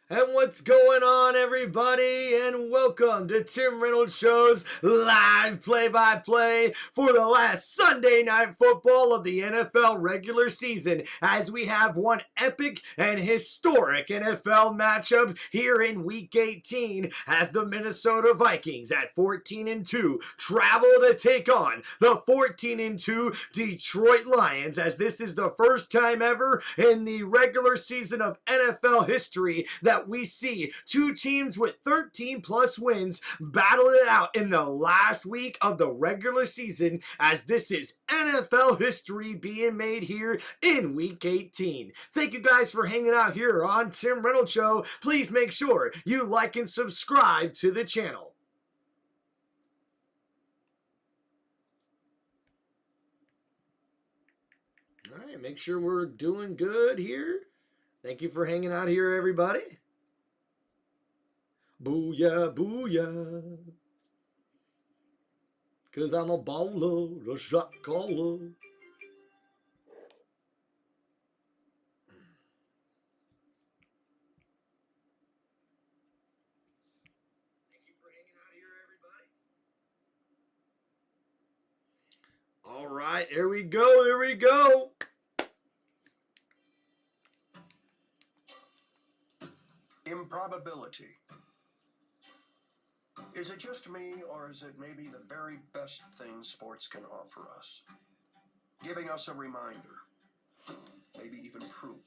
And what's going on, everybody? And welcome to Tim Reynolds Show's live play-by-play for the last Sunday night football of the NFL regular season, as we have one epic and historic NFL matchup here in Week 18, as the Minnesota Vikings at 14-2 travel to take on the 14-2 Detroit Lions, as this is the first time ever in the regular season of NFL history that we see two teams with 13 plus wins battle it out in the last week of the regular season, as this is NFL history being made here in Week 18. Thank you guys for hanging out here on Tim Reynolds Show. Please make sure you like and subscribe to the channel. All right, make sure we're doing good here. Thank you for hanging out here, everybody. Booyah, booyah. Cause I'm a baller, a shot caller. Thank you for hanging out here, everybody. All right, here we go, here we go. Improbability. Is it just me, or is it maybe the very best thing sports can offer us? Giving us a reminder, maybe even proof,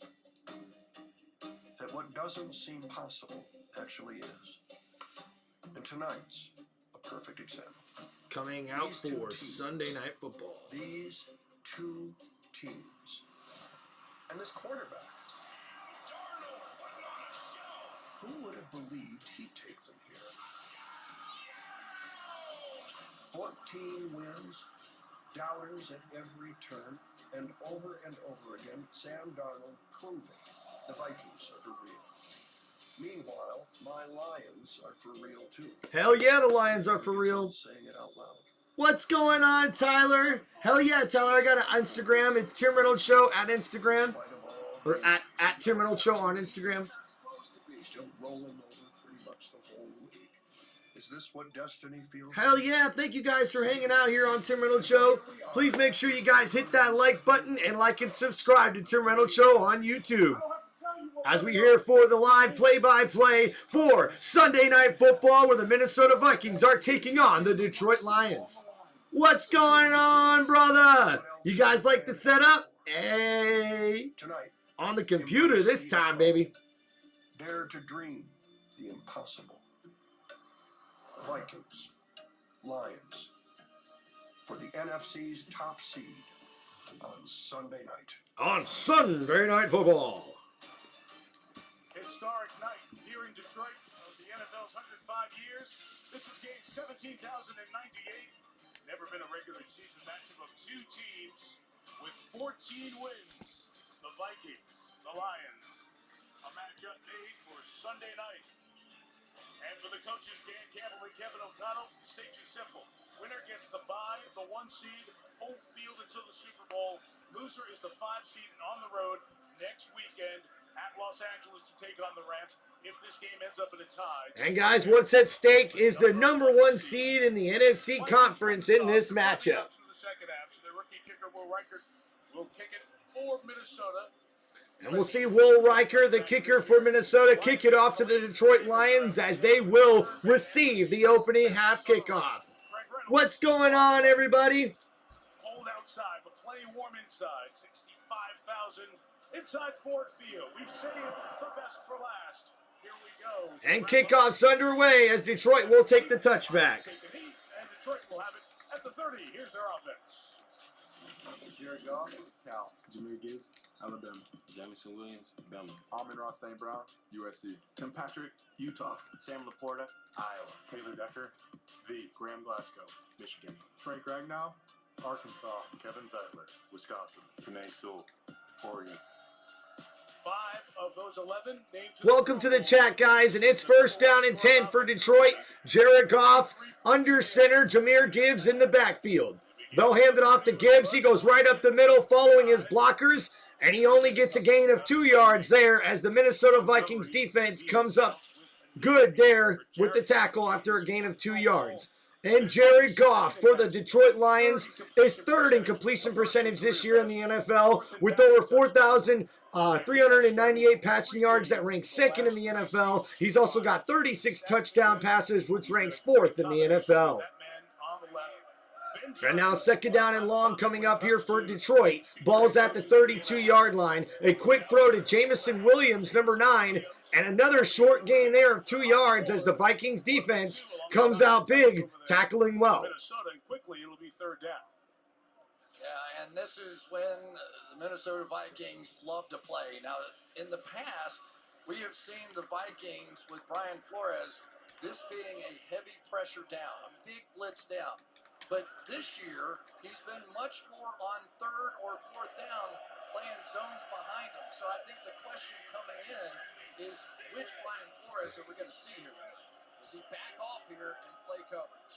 that what doesn't seem possible actually is. And tonight's a perfect example. Coming out for Sunday Night Football. These two teams. And this quarterback. Who would have believed he'd take them here? 14 wins, doubters at every turn, and over again, Sam Darnold proving the Vikings are for real. Meanwhile, my Lions are for real too. Hell yeah, the Lions are for real. Saying it out loud. What's going on, Tyler? Hell yeah, Tyler. I got an Instagram. It's Tim Reynolds Show at Instagram. Or at Tim Reynolds Show on Instagram. Still rolling over pretty much the whole league. Is this what destiny feels? Hell yeah, thank you guys for hanging out here on Tim Reynolds Show. Please make sure you guys hit that like button and like and subscribe to Tim Reynolds Show on YouTube. As we here for the live play-by-play for Sunday Night Football, where the Minnesota Vikings are taking on the Detroit Lions. What's going on, brother? You guys like the setup? Hey, on the computer this time, baby. Dare to dream the impossible. Vikings, Lions, for the NFC's top seed on Sunday night. On Sunday Night Football. Historic night here in Detroit of the NFL's 105 years. This is game 17,098. Never been a regular season matchup of two teams with 14 wins. The Vikings, the Lions. A matchup made for Sunday night. And for the coaches, Dan Campbell and Kevin O'Connell, the stage is simple. Winner gets the bye, the 1 seed, home field until the Super Bowl. Loser is the 5 seed and on the road next weekend at Los Angeles to take on the Rams if this game ends up in a tie. And guys, what's at stake is the number 1 seed in the NFC Conference in this matchup. The second half, so the rookie kicker Will Riker will kick it for Minnesota. And we'll see Will Riker, the kicker for Minnesota, kick it off to the Detroit Lions as they will receive the opening half kickoff. What's going on, everybody? Cold outside, but plenty warm inside. 65,000 inside Ford Field. We've saved the best for last. Here we go. And kickoff's underway as Detroit will take the touchback. And Detroit will have it at the 30. Here's their offense. Jared Goff, Cal. Jameer Gibbs, Alabama. Jamison Williams, Bama. Amon-Ra St. Brown, USC. Tim Patrick, Utah. Sam Laporta, Iowa. Taylor Decker, the Graham Glasgow, Michigan. Frank Ragnow, Arkansas. Kevin Zeitler, Wisconsin. Panay Sewell, Oregon. 5 of those 11 named to Welcome to the chat, guys, and it's first down and 10 for Detroit. Jared Goff under center, Jahmyr Gibbs in the backfield. They'll hand it off to Gibbs. He goes right up the middle following his blockers. And he only gets a gain of 2 yards there as the Minnesota Vikings defense comes up good there with the tackle after a gain of 2 yards. And Jared Goff for the Detroit Lions is third in completion percentage this year in the NFL with over 4,398 passing yards. That ranks second in the NFL. He's also got 36 touchdown passes, which ranks fourth in the NFL. And now second down and long coming up here for Detroit. Ball's at the 32-yard line. A quick throw to Jamison Williams, number 9. And another short gain there of 2 yards as the Vikings defense comes out big, tackling well. Quickly, it'll be third down. Yeah, and this is when the Minnesota Vikings love to play. Now, in the past, we have seen the Vikings with Brian Flores, this being a heavy pressure down, a big blitz down. But this year, he's been much more on third or fourth down, playing zones behind him. So I think the question coming in is, which Brian Flores are we going to see here? Does he back off here and play coverage?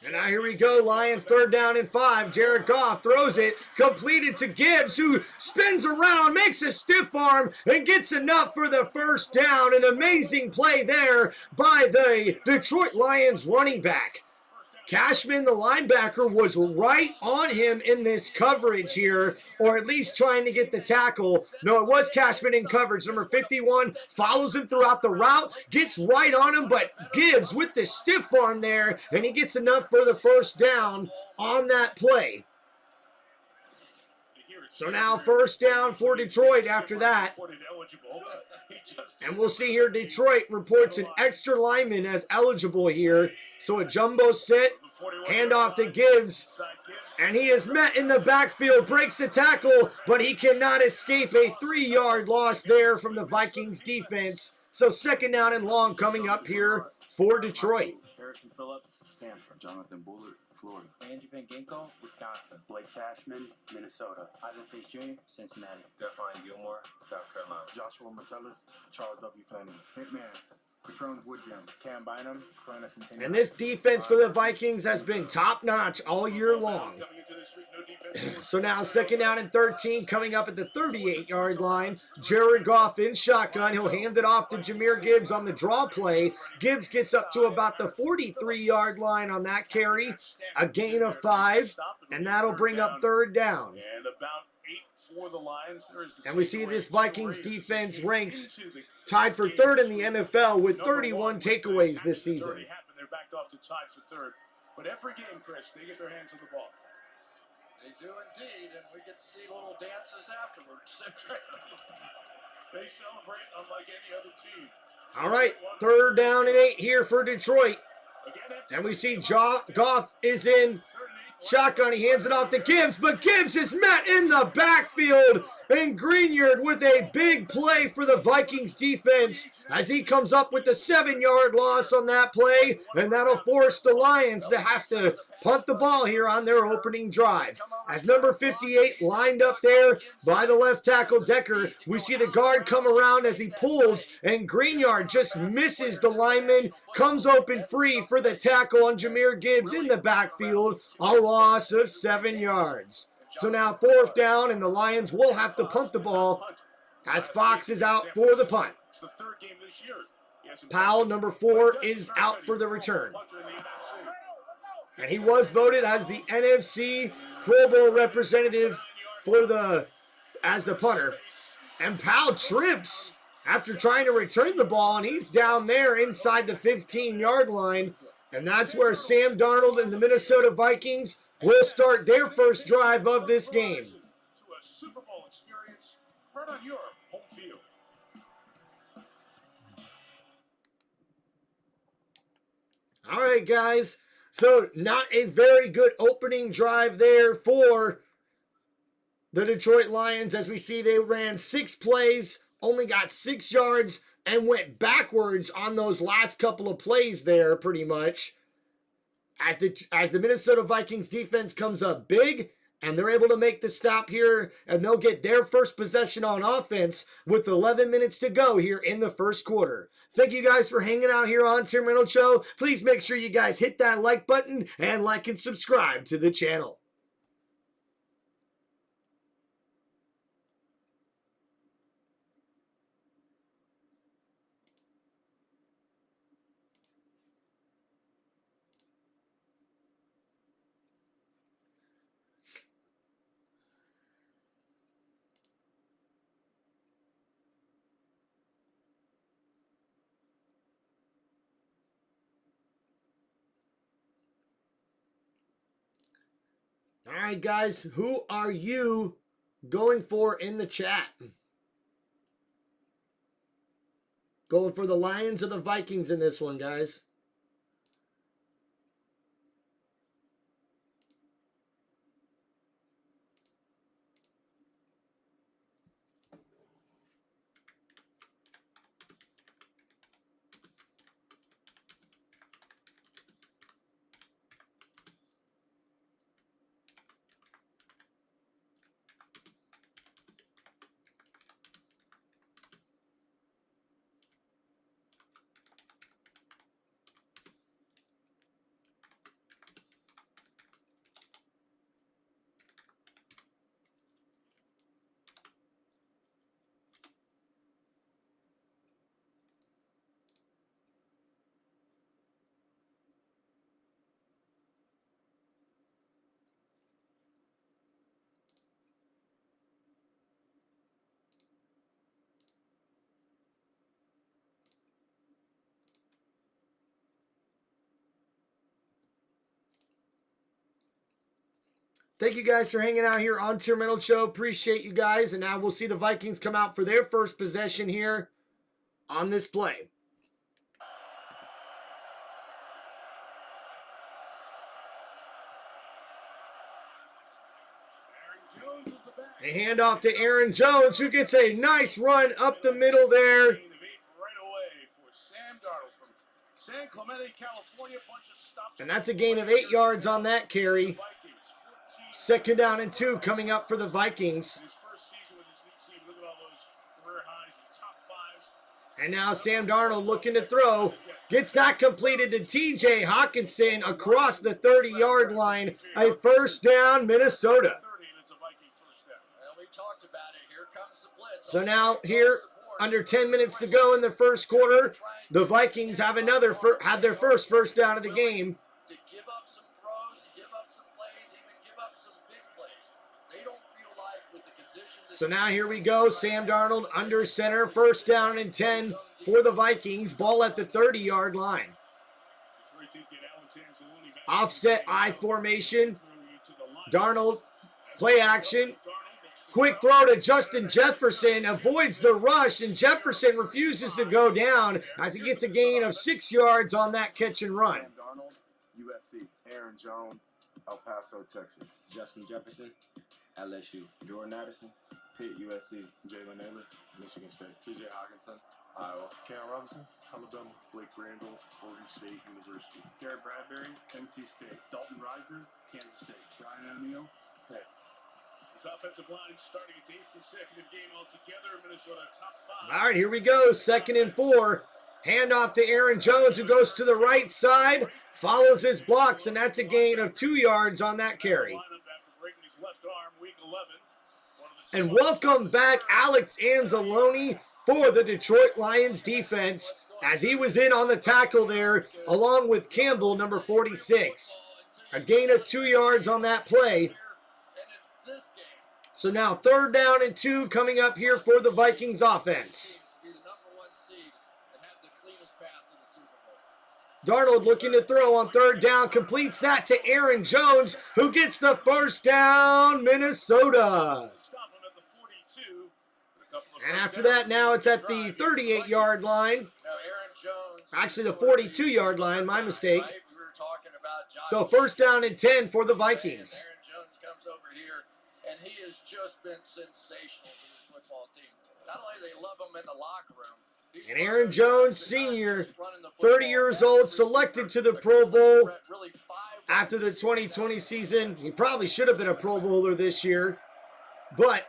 And now here we go, Lions third down and 5. Jared Goff throws it, completed to Gibbs, who spins around, makes a stiff arm, and gets enough for the first down. An amazing play there by the Detroit Lions running back. Cashman, the linebacker, was right on him in this coverage here, or at least trying to get the tackle. No, it was Cashman in coverage. Number 51 follows him throughout the route, gets right on him, but Gibbs with the stiff arm there, and he gets enough for the first down on that play. So now first down for Detroit after that. And we'll see here, Detroit reports an extra lineman as eligible here. So a jumbo sit, handoff to Gibbs, and he is met in the backfield, breaks the tackle, but he cannot escape a 3-yard loss there from the Vikings defense. So second down and long coming up here for Detroit. Harrison Phillips, Stanford. Jonathan Bullard, Florida. Andrew Van Ginkel, Wisconsin. Blake Cashman, Minnesota. Ivan Pace Jr., Cincinnati. Define Gilmore, South Carolina. Joshua Metellus, Charles W. Fleming. Hitman, Patrons Woodjam. Cam Bynum, Corona Centennial. And this defense for the Vikings has been top-notch all year long. So now second down and 13 coming up at the 38-yard line. Jared Goff in shotgun. He'll hand it off to Jahmyr Gibbs on the draw play. Gibbs gets up to about the 43-yard line on that carry. A gain of 5, and that'll bring up third down. And about 8 for the Lions. And we see this Vikings defense ranks tied for third in the NFL with 31 takeaways this season. They're backed off to tied for third. But every game, Chris, they get their hands on the ball. They do indeed, and we get to see little dances afterwards. They celebrate unlike any other team. All right, third down and 8 here for Detroit. And we see Goff is in shotgun. He hands it off to Gibbs, but Gibbs is met in the backfield. And Greenyard with a big play for the Vikings defense as he comes up with the 7-yard loss on that play, and that'll force the Lions to have to punt the ball here on their opening drive. As number 58 lined up there by the left tackle Decker, we see the guard come around as he pulls, and Greenyard just misses the lineman, comes open free for the tackle on Jahmyr Gibbs in the backfield, a loss of 7 yards. So now fourth down, and the Lions will have to punt the ball as Fox is out for the punt. It's the third game this year. Powell, number 4, is out for the return. And he was voted as the NFC Pro Bowl representative for as the punter. And Powell trips after trying to return the ball, and he's down there inside the 15-yard line. And that's where Sam Darnold and the Minnesota Vikings will start their first drive of this game. To a Super Bowl experience right on your home field. All right, guys. So not a very good opening drive there for the Detroit Lions. As we see, they ran 6 plays, only got 6 yards, and went backwards on those last couple of plays there pretty much. As the Minnesota Vikings defense comes up big, and they're able to make the stop here, and they'll get their first possession on offense with 11 minutes to go here in the first quarter. Thank you guys for hanging out here on Tim Reynolds Show. Please make sure you guys hit that like button and like and subscribe to the channel. right, guys, who are you going for in the chat? Going for the Lions or the Vikings in this one, guys? Thank you guys for hanging out here on TimReynoldsShow. Appreciate you guys. And now we'll see the Vikings come out for their first possession here on this play. A handoff to Aaron Jones, who gets a nice run up the middle there. Right away for Sam Darnold from San Clemente, California. Bunch of stops. And that's a gain of 8 yards on that carry. Second down and 2 coming up for the Vikings. His first season with his new team. Look at all those career highs and top fives. And now Sam Darnold looking to throw. Gets that completed to TJ Hawkinson across the 30-yard line. A first down, Minnesota. So now here, under 10 minutes to go in the first quarter, the Vikings have their first down of the game. To give up some throws, give up some plays, even give up some big plays. They don't feel like with the conditions. So now here we go. Sam Darnold under center. First down and 10 for the Vikings. Ball at the 30-yard line. Offset I formation. Darnold, play action. Quick throw to Justin Jefferson. Avoids the rush, and Jefferson refuses to go down as he gets a gain of 6 yards on that catch and run. Sam Darnold, USC. Aaron Jones, El Paso, Texas. Justin Jefferson, LSU. Jordan Addison, Pitt, USC. Jalen Naylor, Michigan State. TJ Hawkinson, Iowa. Cam Robinson, Alabama. Blake Randall, Oregon State University. Garrett Bradbury, NC State. Dalton Risner, Kansas State. Ryan O'Neal, Pitt. This offensive line starting its 8th consecutive game altogether. Minnesota top 5. All right, here we go. 2nd and 4. Handoff to Aaron Jones, who goes to the right side, follows his blocks, and that's a gain of 2 yards on that carry. And welcome back Alex Anzalone for the Detroit Lions defense, as he was in on the tackle there, along with Campbell, number 46. A gain of 2 yards on that play. So now 3rd down and 2 coming up here for the Vikings offense. Darnold looking to throw on 3rd down, completes that to Aaron Jones, who gets the first down, Minnesota. And after that, now it's at the 38-yard line. Actually, the 42-yard line, my mistake. So 1st down and 10 for the Vikings. Aaron Jones comes over here, and he has just been sensational for this football team. Not only they love him in the locker room. And Aaron Jones, senior, 30 years old, selected to the Pro Bowl after the 2020 season. He probably should have been a Pro Bowler this year. But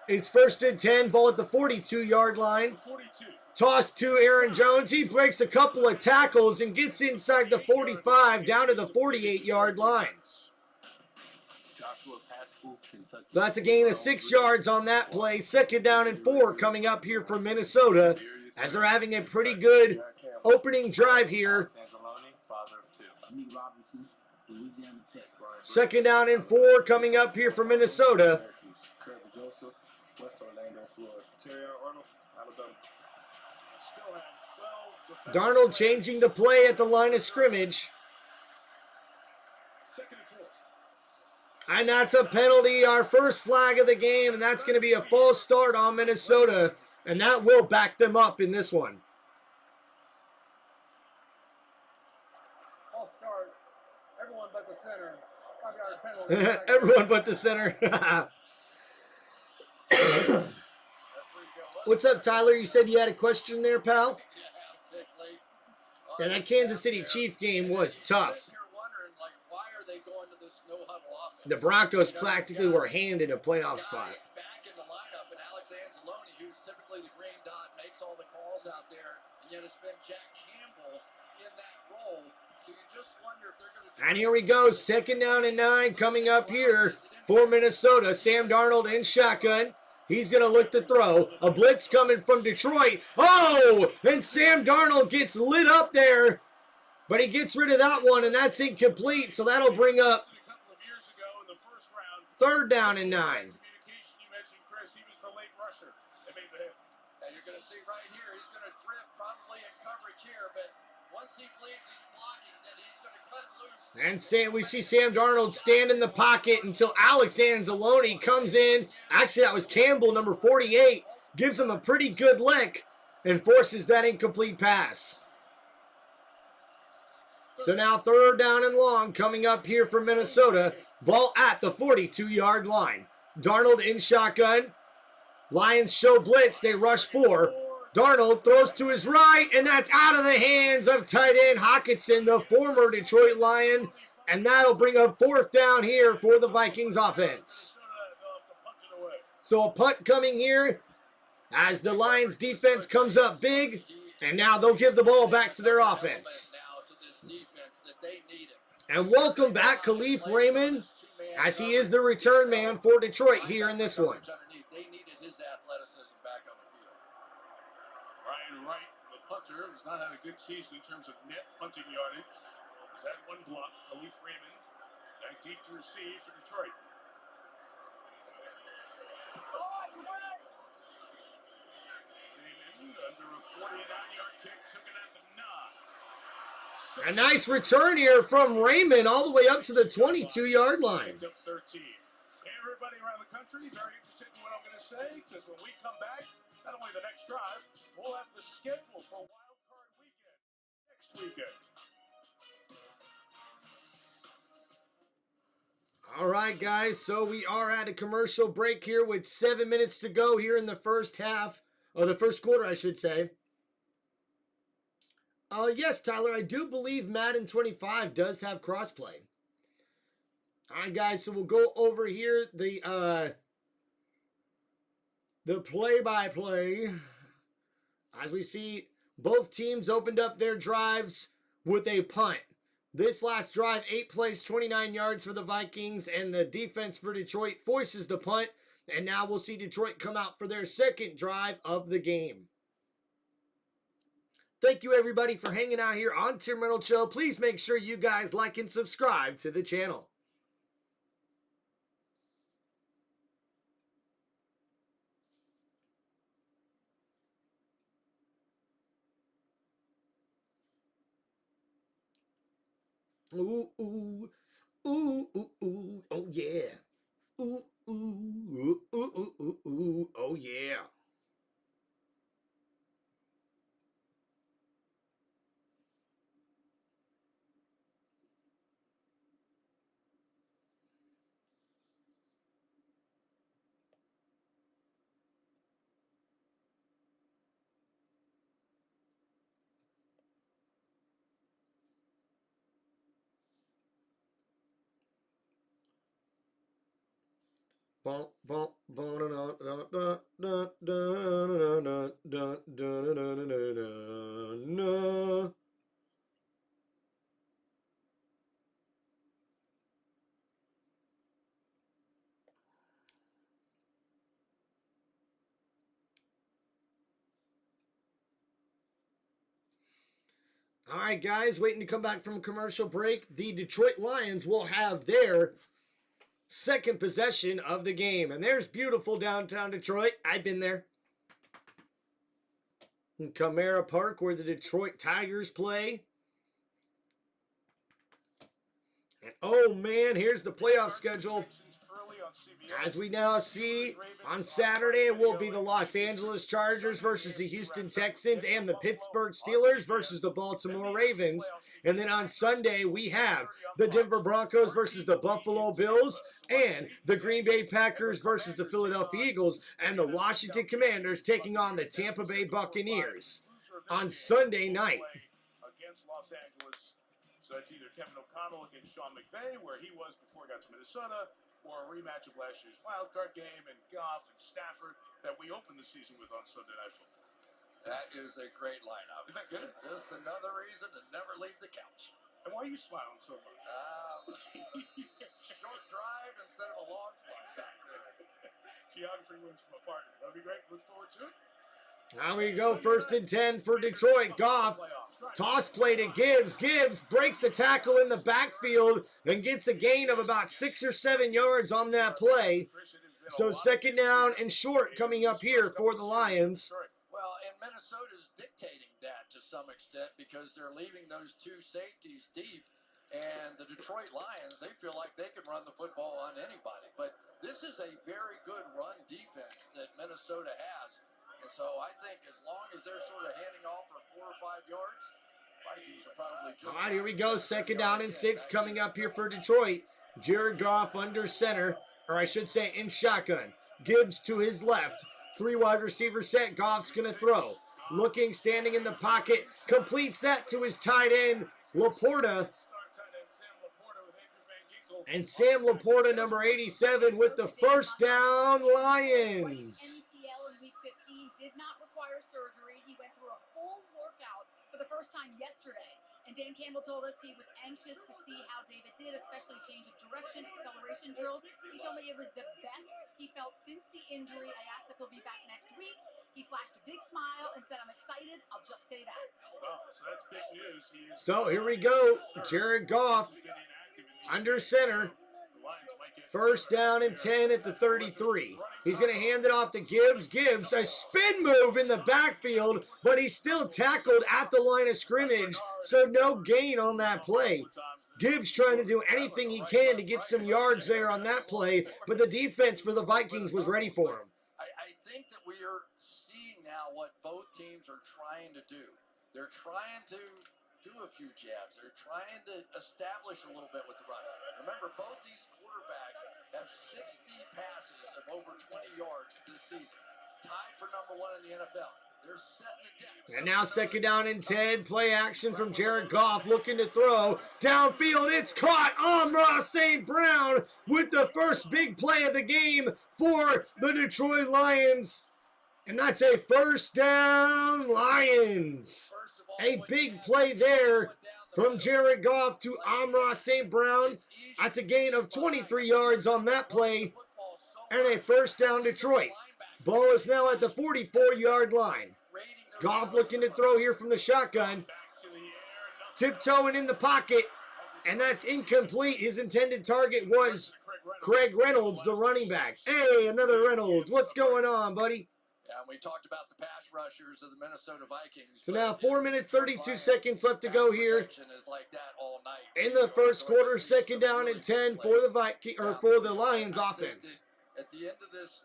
it's 1st and 10, ball at the 42-yard line. Toss to Aaron Jones. He breaks a couple of tackles and gets inside the 45 down to the 48-yard line. So that's a gain of 6 yards on that play. 2nd down and 4 coming up here for Minnesota, as they're having a pretty good opening drive here. 2nd down and 4 coming up here for Minnesota. Darnold changing the play at the line of scrimmage. And that's a penalty, our first flag of the game, and that's going to be a false start on Minnesota, and that will back them up in this one. False start. Everyone but the center. 5-yard penalty. Everyone but the center. What's up, Tyler? You said you had a question there, pal? Yeah, that Kansas City Chief game was tough. The Broncos practically were handed a playoff spot. Back in the lineup, and Alex Anzalone, who's typically the green dot, makes all the calls out there, and yet it's been Jack Campbell in that role. So you just wonder if they're going to. And here we go, 2nd down and 9 coming up here for Minnesota. Sam Darnold in shotgun. He's going to look to throw. A blitz coming from Detroit. Oh, and Sam Darnold gets lit up there, but he gets rid of that one, and that's incomplete, so that'll bring up 3rd down and 9. Communication you mentioned, Chris, he was the late rusher that made the hit. Now you're going to see right here, he's going to drift probably in coverage here, but once he believes he's blocking, then he's going to cut loose. And we see Sam Darnold stand in the pocket until Alex Anzalone comes in. Actually, that was Campbell, number 48. Gives him a pretty good lick and forces that incomplete pass. So now 3rd down and long coming up here for Minnesota. Ball at the 42-yard line. Darnold in shotgun. Lions show blitz. They rush 4. Darnold throws to his right, and that's out of the hands of tight end Hockenson, the former Detroit Lion. And that'll bring up 4th down here for the Vikings offense. So a punt coming here as the Lions defense comes up big. And now they'll give the ball back to their offense. And welcome back Khalif Raymond, as he is the return man for Detroit here in this one. They needed his athleticism back on the field. Ryan Wright, the punter, has not had a good season in terms of net punting yardage. He's had one block. Khalif Raymond back deep to receive for Detroit. Raymond under a 49-yard kick, took it at the 9. A nice return here from Raymond all the way up to the 22-yard line. Picked up 13. Hey, everybody around the country, very interested in what I'm going to say, because when we come back, not only the next drive, we'll have the schedule for Wild Card Weekend next weekend. All right, guys, so we are at a commercial break here with 7 minutes to go here in the first half, or the first quarter, I should say. Yes, Tyler, I do believe Madden 25 does have crossplay. All right, guys, so we'll go over here the play-by-play. As we see, both teams opened up their drives with a punt. This last drive, 8 plays, 29 yards for the Vikings, and the defense for Detroit forces the punt. And now we'll see Detroit come out for their second drive of the game. Thank you, everybody, for hanging out here on Tim Reynolds Show. Please make sure you guys like and subscribe to the channel. Ooh, ooh, ooh, ooh, ooh, oh yeah. Ooh, ooh, ooh, ooh, ooh, ooh, ooh, oh yeah. All right, guys, waiting to come back from a commercial break. The Detroit Lions will have their second possession of the game. And there's beautiful downtown Detroit. I've been there. In Comera Park, where the Detroit Tigers play. And oh man, here's the playoff schedule. Texans early on CBS. As we now see, on Saturday it will be the Los Angeles Chargers versus the Houston Texans and the Pittsburgh Steelers versus the Baltimore Ravens. And then on Sunday we have the Denver Broncos versus the Buffalo Bills and the Green Bay Packers versus the Philadelphia Eagles and the Washington Commanders taking on the Tampa Bay Buccaneers on Sunday night. Against Los Angeles. So that's either Kevin O'Connell against Sean McVay, where he was before he got to Minnesota, or a rematch of last year's wildcard game and Goff and Stafford that we opened the season with on Sunday Night Football. That is a great lineup. Isn't that good? Just another reason to never leave the couch. And why are you smiling so much? Short drive instead of a long flight. Geography wins from a partner. That'll be great. Look forward to it. Now we go 1st and 10 for Detroit. Goff, toss play to Gibbs. Gibbs breaks a tackle in the backfield and gets a gain of about 6 or 7 yards on that play. So 2nd down and short coming up here for the Lions. Well, and Minnesota's dictating that to some extent because they're leaving those 2 safeties deep. And the Detroit Lions, they feel like they can run the football on anybody. But this is a very good run defense that Minnesota has. And so I think as long as they're sort of handing off for 4 or 5 yards, Vikings are probably just... All right, here we go. 2nd down and 6 coming up here for Detroit. Jared Goff under center, or I should say in shotgun. Gibbs to his left. 3 wide receiver set. Goff's going to throw. Looking, standing in the pocket. Completes that to his tight end, Laporta. And Sam Laporta, number 87, with the 1st down, Lions. Did not require surgery. He went through a full workout for the first time yesterday. And Dan Campbell told us he was anxious to see how David did, especially change of direction, acceleration drills. He told me it was the best he felt since the injury. I asked if he'll be back next week. He flashed a big smile and said, "I'm excited. I'll just say that." Well, so that's big news. So here we go. Jared Goff under center. 1st down and 10 at the 33. He's going to hand it off to Gibbs. Gibbs, a spin move in the backfield, but he's still tackled at the line of scrimmage, so no gain on that play. Gibbs trying to do anything he can to get some yards there on that play, but the defense for the Vikings was ready for him. I think that we are seeing now what both teams are trying to do. They're trying to do a few jabs. They're trying to establish a little bit with the run. Remember, both these quarterbacks have 60 passes of over 20 yards this season. Tied for number 1 in the NFL. They're setting the depth. And now 2nd down and 10. Play action from Jared Goff looking to throw. Downfield, it's caught. Amon-Ra St. Brown with the first big play of the game for the Detroit Lions. And that's a 1st down, Lions. A big play there from Jared Goff to Amon-Ra St. Brown. That's a gain of 23 yards on that play. And a 1st down, Detroit. Ball is now at the 44-yard line. Goff looking to throw here from the shotgun. Tiptoeing in the pocket. And that's incomplete. His intended target was Craig Reynolds, the running back. Hey, another Reynolds. What's going on, buddy? Yeah, and we talked about the pass rushers of the Minnesota Vikings. So now 4 minutes, 32 seconds left to go here like that all night. in the 1st quarter. 2nd down and 10 for the for the Lions offense. At the end of this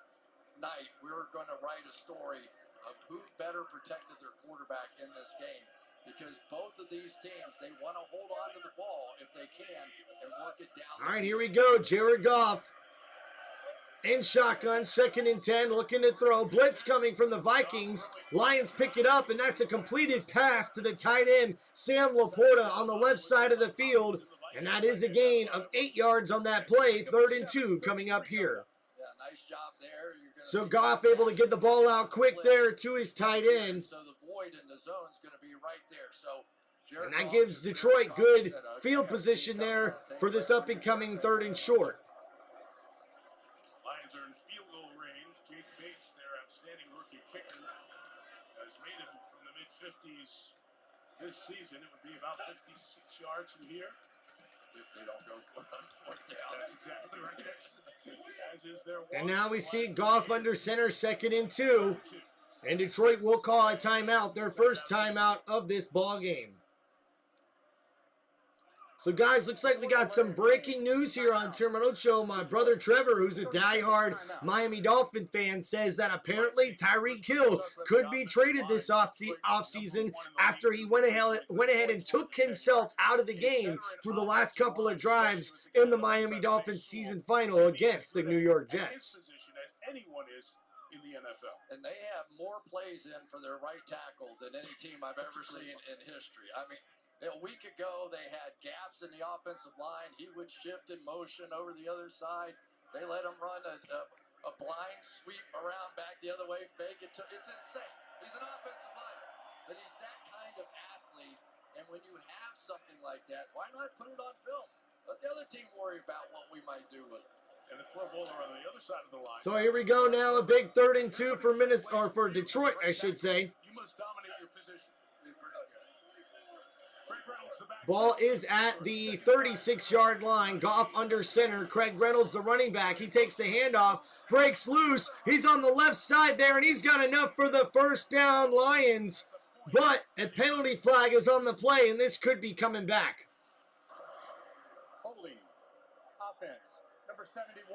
night, we're going to write a story of who better protected their quarterback in this game. Because both of these teams, they want to hold on to the ball if they can and work it down. All right, here we go. Jared Goff in shotgun, 2nd and 10, looking to throw. Blitz coming from the Vikings. Lions pick it up, and that's a completed pass to the tight end, Sam Laporta, on the left side of the field. And that is a gain of 8 yards on that play. 3rd and 2 coming up here. Yeah, nice job there. So Goff able to get the ball out quick there to his tight end. So the void in the zone is going to be right there. So and that gives Detroit good field position there for this up-and-coming 3rd and short. Lions are in field goal range. Jake Bates, their outstanding rookie kicker, has made it from the mid-50s this season. It would be about 56 yards from here. If they don't go for it on 4th down. That's exactly right. As is their and now we see Goff under center, 2nd and 2. And Detroit will call a timeout, their first timeout of this ball game. So, guys, looks like we got some breaking news here on Tim Reynolds Show. My brother Trevor, who's a diehard Miami Dolphin fan, says that apparently Tyreek Hill could be traded this offseason after he went ahead and took himself out of the game for the last couple of drives in the Miami Dolphins season final against the New York Jets. Anyone is in the NFL. And they have more plays in for their right tackle than any team I've ever seen in history. I mean, a week ago, they had gaps in the offensive line. He would shift in motion over the other side. They let him run a blind sweep around back the other way, fake it. It's insane. He's an offensive lineman, but he's that kind of athlete. And when you have something like that, why not put it on film? Let the other team worry about what we might do with it. And the Pro Bowler on the other side of the line. So here we go now, a big 3rd and 2 for for Detroit, I should say. You must dominate your position. Ball is at the 36-yard line. Goff under center. Craig Reynolds, the running back. He takes the handoff, breaks loose. He's on the left side there, and he's got enough for the first down, Lions. But a penalty flag is on the play, and this could be coming back. Holding. Offense. Number 71.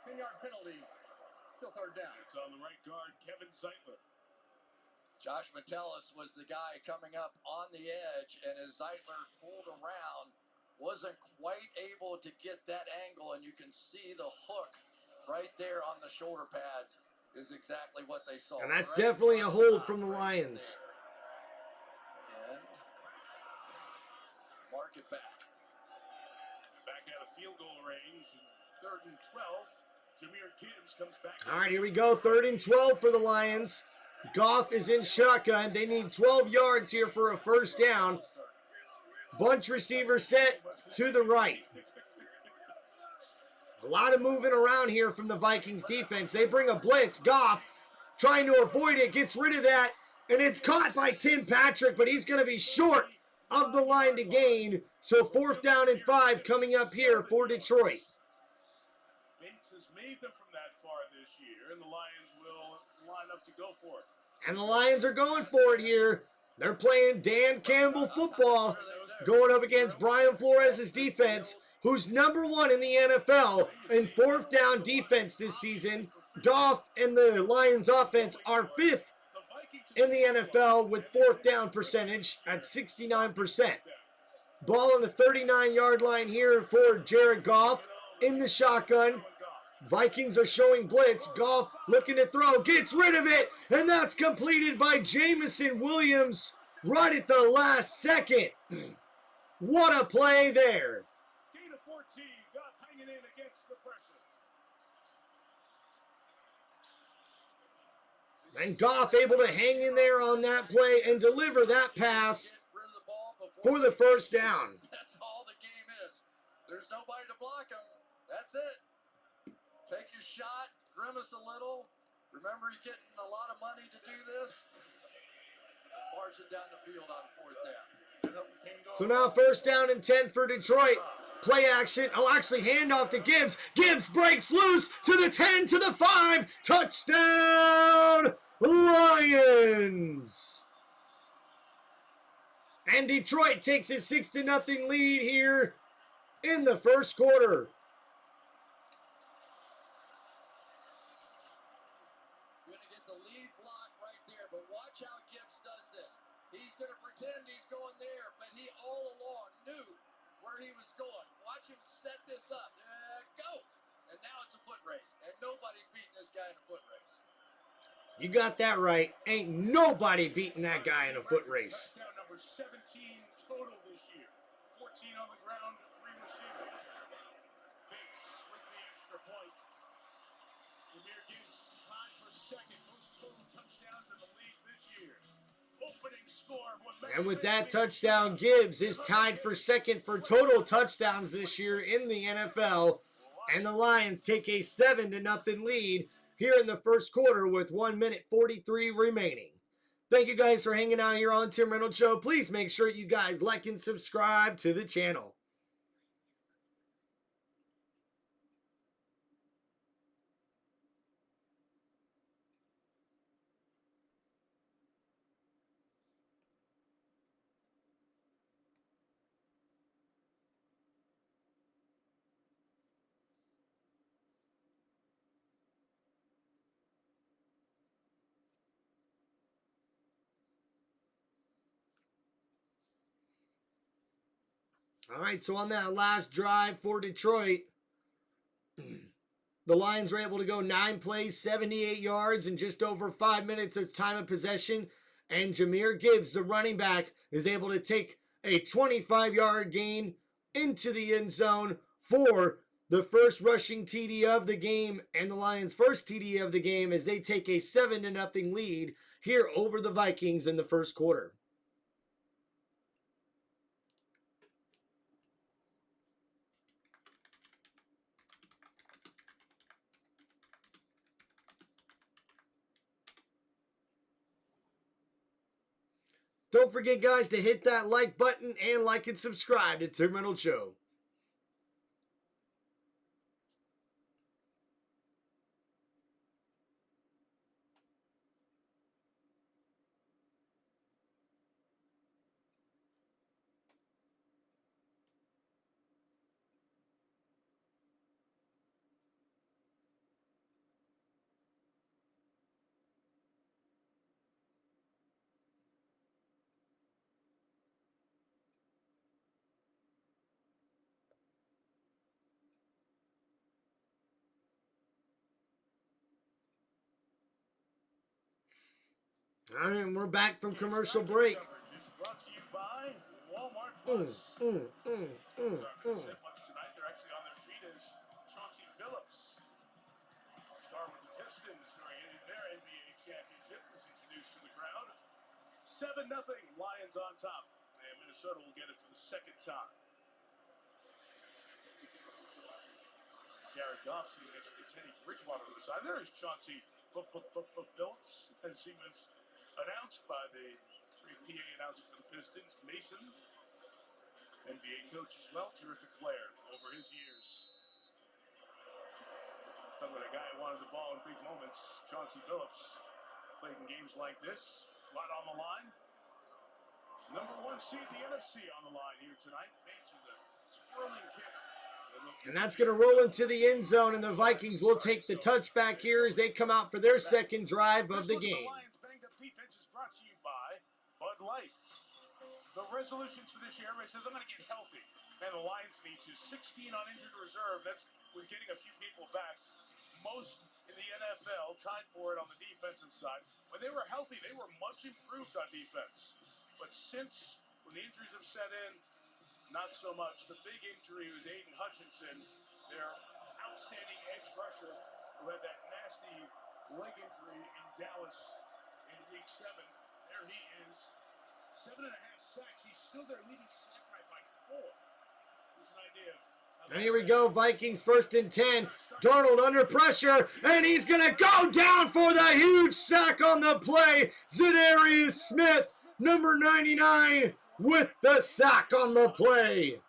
10-yard penalty. Still 3rd down. It's on the right guard, Kevin Zeitler. Josh Metellus was the guy coming up on the edge, and as Zeitler pulled around, wasn't quite able to get that angle, and you can see the hook right there on the shoulder pads is exactly what they saw. And that's definitely a hold from the Lions. And mark it back. Back out of field goal range, 3rd and 12. Jahmyr Gibbs comes back. All right, here we go. 3rd and 12 for the Lions. Goff is in shotgun. They need 12 yards here for a first down. Bunch receiver set to the right. A lot of moving around here from the Vikings defense. They bring a blitz. Goff trying to avoid it, gets rid of that, and it's caught by Tim Patrick, but he's going to be short of the line to gain. So 4th down and 5 coming up here for Detroit. Bates has made them from that far this year, and the Lions will line up to go for it. And the Lions are going for it here. They're playing Dan Campbell football, going up against Brian Flores' defense, who's #1 in the NFL in 4th down defense this season. Goff and the Lions offense are 5th in the NFL with 4th down percentage at 69%. Ball on the 39-yard line here for Jared Goff in the shotgun. Vikings are showing blitz. Goff looking to throw, gets rid of it, and that's completed by Jamison Williams right at the last second. What a play there. Gain of 14, Goff hanging in against the pressure. And Goff able to hang in there on that play and deliver that pass for the first down. That's all the game is. There's nobody to block him. That's it. Take your shot, grimace a little. Remember, you're getting a lot of money to do this. March it down the field on 4th down. So now 1st down and 10 for Detroit. Play action. Oh, actually, handoff to Gibbs. Gibbs breaks loose to the 10, to the 5. Touchdown, Lions. And Detroit takes a 6-0 lead here in the first quarter. He's going to pretend he's going there, but he all along knew where he was going. Watch him set this up. Go! And now it's a foot race, and nobody's beating this guy in a foot race. You got that right. Ain't nobody beating that guy in a foot race. Touchdown number 17 total this year. 14 on the ground, 3 receiving. Bates with the extra point. Jahmyr Gibbs tied for 2nd most total touchdowns in the league this year. And with that touchdown, Gibbs is tied for 2nd for total touchdowns this year in the NFL. And the Lions take a 7-0 lead here in the first quarter with 1 minute 43 remaining. Thank you guys for hanging out here on Tim Reynolds Show. Please make sure you guys like and subscribe to the channel. All right, so on that last drive for Detroit, the Lions were able to go 9 plays, 78 yards, in just over 5 minutes of time of possession. And Jahmyr Gibbs, the running back, is able to take a 25-yard gain into the end zone for the first rushing TD of the game and the Lions' first TD of the game as they take a 7-0 lead here over the Vikings in the first quarter. Don't forget, guys, to hit that like button and like and subscribe to Tim Reynolds Show. All right, and we're back from commercial break. Brought to you by Walmart Plus. Aren't going to say much tonight. They're actually on their feet as Chauncey Billups, star with the Pistons during their NBA championship, was introduced to the crowd. 7-0, Lions on top. And Minnesota will get it for the second time. Jared Goff sitting next to Teddy Bridgewater on the side. There is Chauncey Billups, as he was announced by the PA announcer for the Pistons. Mason, NBA coach as well, terrific player over his years. Talking about a guy who wanted the ball in big moments. Chauncey Billups played in games like this. A lot on the line. Number 1 seed, the NFC on the line here tonight. Bates with a swirling kick. And that's going to roll into the end zone, and the Vikings will take the touchback here as they come out for their second drive of the game. The Lions banged up defense is brought to you by Bud Light. The resolutions for this year, everybody says, I'm going to get healthy. And the Lions need to. 16 on injured reserve. That's with getting a few people back. Most in the NFL tied for it on the defensive side. When they were healthy, they were much improved on defense. But since when the injuries have set in, not so much. The big injury was Aiden Hutchinson, their outstanding edge rusher, who had that nasty leg injury in Dallas in week 7. There he is. 7.5 sacks. He's still their leading sack guy by 4. Here's an idea of... And here we go, Vikings 1st and 10. Darnold under pressure, and he's going to go down for the huge sack on the play. Za'Darius Smith, number 99, with the sack on the play.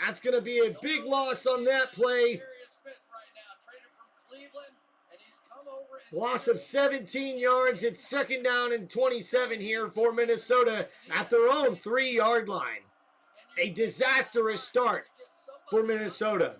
That's going to be a big loss on that play. Loss of 17 yards. It's 2nd down and 27 here for Minnesota at their own 3-yard line. A disastrous start for Minnesota.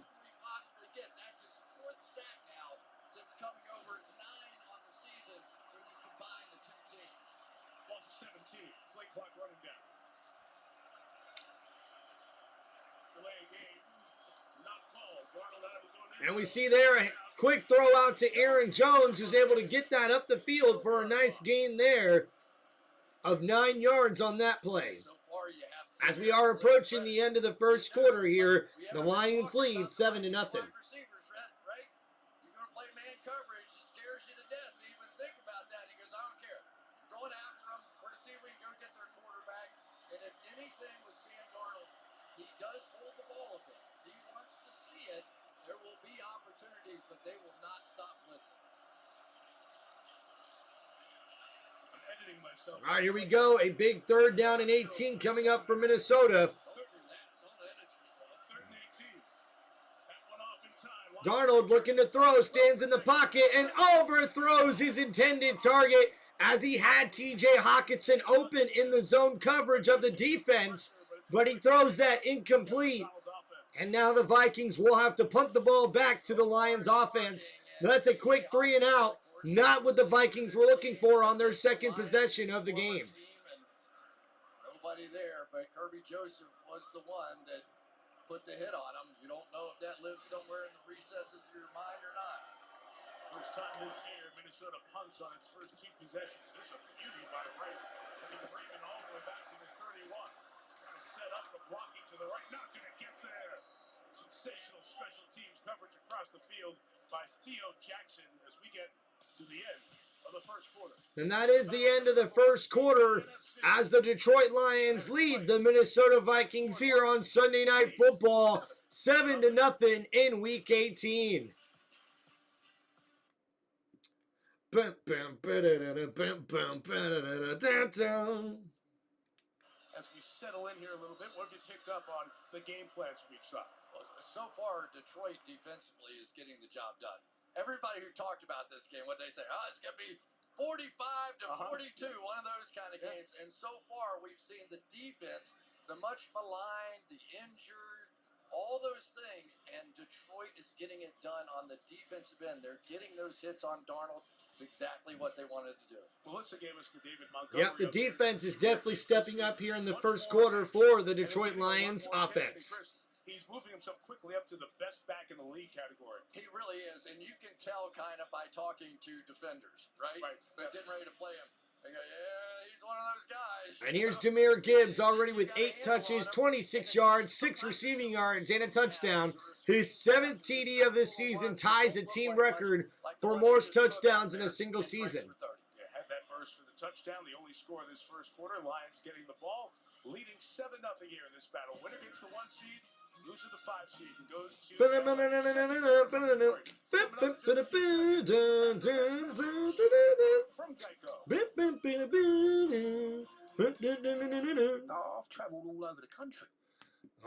And we see there a quick throw out to Aaron Jones, who's able to get that up the field for a nice gain there of 9 yards on that play. As we are approaching the end of the first quarter here, the Lions lead 7-0. You're going to play man coverage. It scares you to death to even think about that. He goes, I don't care. I'm going after them. We're going to see if we can go get their quarterback. And if anything with Sam Darnold, he does hold the ball a bit. He wants to see it. There will be opportunities, but they will not stop blitzing. I'm editing myself. All right, here we go. A big 3rd down and 18 coming up for Minnesota. Don't do that. Don't edit yourself. 3rd and 18. That one off in time. Darnold looking to throw, stands in the pocket and overthrows his intended target as he had TJ Hockenson open in the zone coverage of the defense, but he throws that incomplete. And now the Vikings will have to punt the ball back to the Lions offense. That's a quick 3 and out. Not what the Vikings were looking for on their second possession of the game. No nobody there, but Kirby Joseph was the one that put the hit on him. You don't know if that lives somewhere in the recesses of your mind or not. First time this year, Minnesota punts on its first 2 possessions. This is a beauty by Wright, sending Raymond all the way back to the 31. Trying to set up the blocking to the right, not going to get there. Sensational special teams coverage across the field by Theo Jackson as we get to the end of the first quarter. And that is the end of the first quarter as the Detroit Lions lead the Minnesota Vikings here on Sunday Night Football 7-0 in Week 18. As we settle in here a little bit, what have you picked up on the game plans for each side? Well, so far, Detroit defensively is getting the job done. Everybody who talked about this game, what they say, oh, it's going to be 45 to 42, one of those kind of games. And so far, we've seen the defense, the much maligned, the injured, all those things, and Detroit is getting it done on the defensive end. They're getting those hits on Darnold. It's exactly what they wanted to do. Melissa gave us the David Montgomery. Yep, the defense is definitely stepping up here in the first quarter for the Detroit Lions offense. He's moving himself quickly up to the best back in the league category. He really is, and you can tell kind of by talking to defenders, right? They're getting ready to play him. They go, yeah, he's one of those guys. And here's Jahmyr Gibbs already with 8 touches, 26 yards, 6 receiving yards, and a touchdown. His 7th TD of the season ties a team record for most touchdowns in a single season. Yeah, had that burst for the touchdown, the only score of this first quarter. Lions getting the ball, leading 7-0 here in this battle. Winner gets the 1 seed. Loser the 5 seed and goes to from Geico. I've travelled all over the country.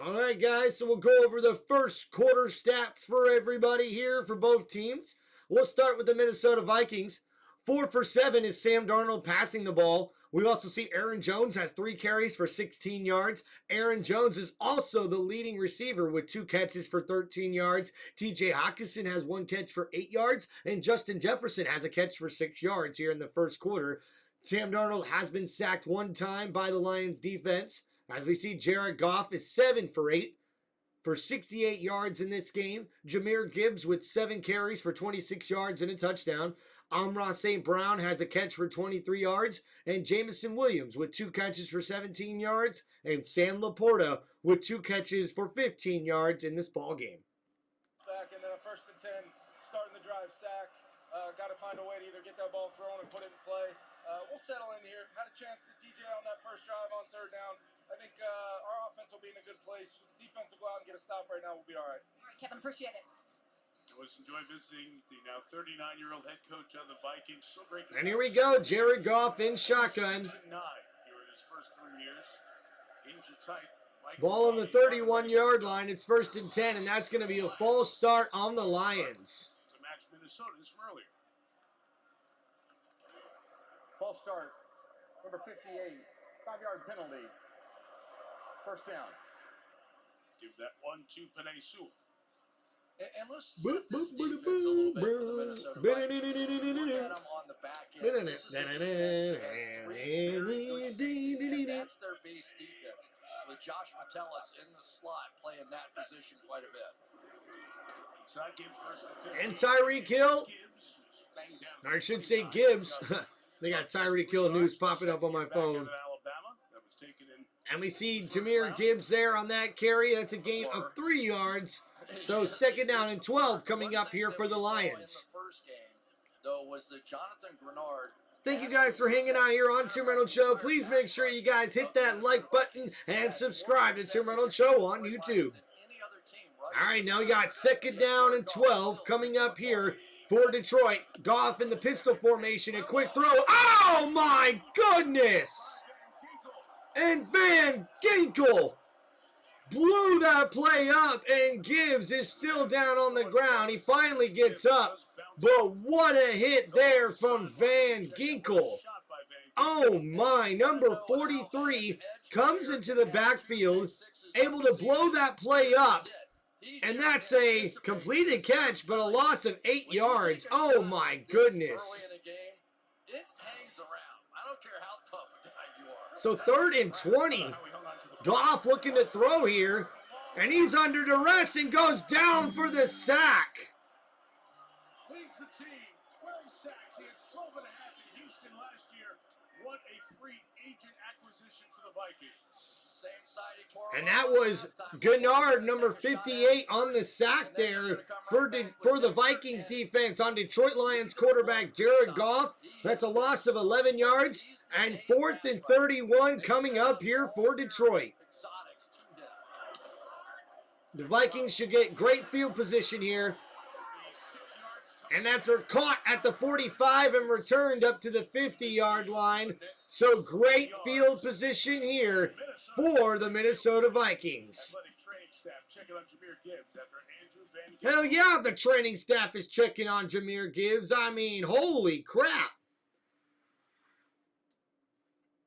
All right, guys, so we'll go over the first quarter stats for everybody here for both teams. We'll start with the Minnesota Vikings. 4 for 7 is Sam Darnold passing the ball. We also see Aaron Jones has 3 carries for 16 yards. Aaron Jones is also the leading receiver with 2 catches for 13 yards. TJ Hawkinson has 1 catch for 8 yards. And Justin Jefferson has a catch for 6 yards here in the first quarter. Sam Darnold has been sacked 1 time by the Lions defense. As we see, Jared Goff is 7 for 8 for 68 yards in this game. Jahmyr Gibbs with 7 carries for 26 yards and a touchdown. Amon-Ra St. Brown has a catch for 23 yards. And Jameson Williams with 2 catches for 17 yards. And Sam Laporta with 2 catches for 15 yards in this ball game. Back and then a 1st and 10, starting the drive, sack. Got to find a way to either get that ball thrown and put it in play. We'll settle in here. Had a chance to TJ on that first drive on 3rd down. I think our offense will be in a good place. The defense will go out and get a stop right now. We'll be all right. All right, Kevin, appreciate it. Always enjoy visiting the now 39-year-old head coach of the Vikings. So great. And here we go, Jared Goff in shotgun. 6-9 here in his first 3 years. Games are tight. Ball on the 31-yard line. It's 1st and 10, and that's going to be a false start on the Lions. To match Minnesota's from earlier. False start. Number 58. 5-yard penalty. 1st down. Give that one to Penei Sewell. And let's set this defense a little bit for the Minnesota Vikings. Look at them on the back end. This is a defense that has 3 very good safeties, and that's their base defense. With Josh Metellus in the slot playing that position quite a bit. Inside Gibbs first And Tyreek Hill. Gibbs banged down. I should say Gibbs. They got Tyreek Hill news popping up on my phone. And we see Jahmyr Gibbs there on that carry. That's a gain of 3 yards. So 2nd down and 12 coming up here for the Lions. In the first game, though, was the Jonathan Grenard. Thank you guys for hanging out here on Tim Reynolds Show. Please make sure you guys hit that like button and subscribe to Tim Reynolds Show on YouTube. All right, now we got 2nd down and 12 coming up here for Detroit. Goff in the pistol formation, a quick throw. Oh my goodness! And Van Ginkel blew that play up, and Gibbs is still down on the ground. He finally gets up, but what a hit there from Van Ginkel. Oh my, number 43 comes into the backfield, able to blow that play up, and that's a completed catch, but a loss of 8 yards. Oh my goodness. It hangs around. I don't care how tough a guy you are. So 3rd and 20. Goff looking to throw here. And he's under duress and goes down for the sack. Leads the team, 12 sacks. He had 12 and a half in Houston last year. What a free agent acquisition for the Vikings. And that was Gennard, number 58, on the sack there for the Vikings defense on Detroit Lions quarterback Jared Goff. That's a loss of 11 yards. And 4th and 31 coming up here for Detroit. The Vikings should get great field position here. And that's caught at the 45 and returned up to the 50-yard line. So great field position here for the Minnesota Vikings. Hell yeah, the training staff is checking on Jahmyr Gibbs. I mean, holy crap.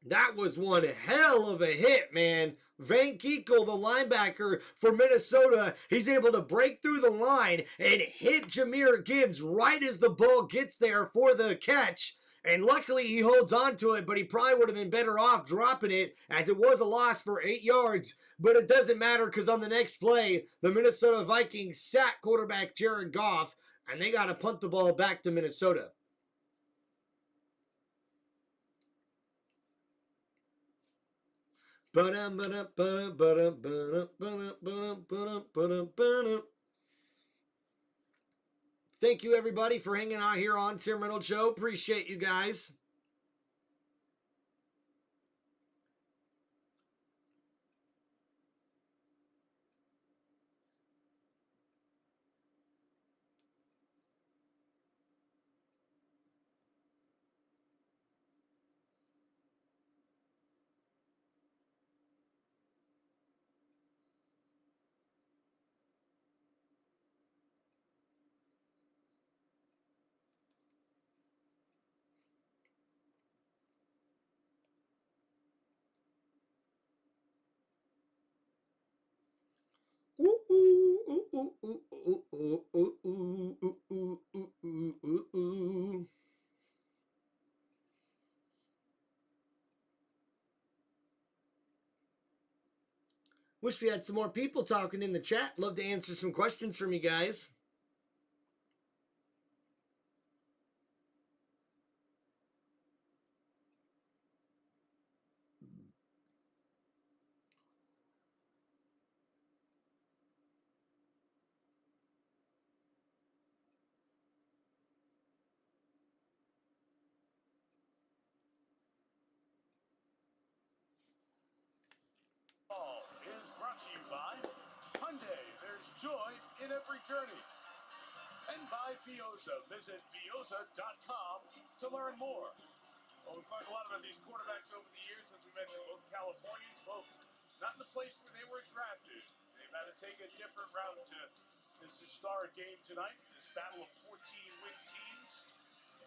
That was one hell of a hit, man. Van Keekel, the linebacker for Minnesota, he's able to break through the line and hit Jahmyr Gibbs right as the ball gets there for the catch. And luckily he holds on to it, but he probably would have been better off dropping it as it was a loss for 8 yards. But it doesn't matter because on the next play, the Minnesota Vikings sack quarterback Jared Goff, and they got to punt the ball back to Minnesota. Thank you, everybody, for hanging out here on Tim Reynolds Show. Appreciate you guys. Wish we had some more people talking in the chat. Love to answer some questions from you guys. Is brought to you by Hyundai. There's joy in every journey. And by Fiosa. Visit Fiosa.com to learn more. Well, we've learned a lot about these quarterbacks over the years, as we mentioned, both Californians, both not in the place where they were drafted. They've had to take a different route to this historic game tonight, this battle of 14-win teams.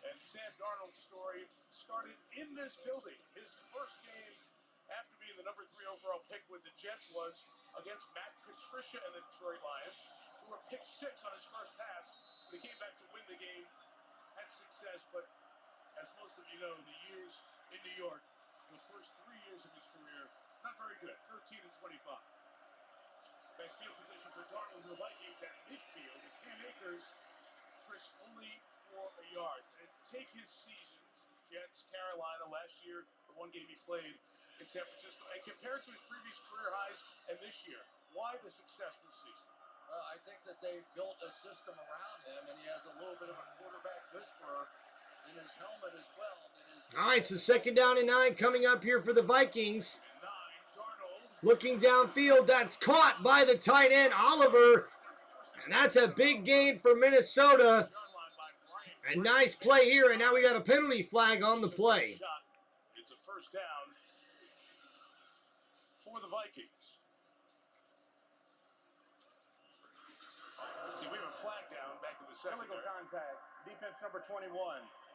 And Sam Darnold's story started in this building. His first game after being the number 3 overall pick with the Jets was against Matt Patricia and the Detroit Lions, who were picked 6 on his first pass. But he came back to win the game, had success, but as most of you know, the years in New York, the first 3 years of his career, not very good, 13 and 25. Best field position for Darnold and the Vikings at midfield. And Cam Akers, Chris, only for a yard. And take his seasons, Jets, Carolina, last year, the one game he played in San Francisco, and compare it to his previous career highs and this year. Why the success this season? I think that they built a system around him, and he has a little bit of a quarterback whisperer in his helmet as well. All right, so 2nd down and 9 coming up here for the Vikings. Looking downfield, that's caught by the tight end, Oliver. And that's a big gain for Minnesota. A nice play here, and now we got a penalty flag on the play. It's a first down for the Vikings. See, we have a flag down back in the second. Illegal contact. Defense number 21.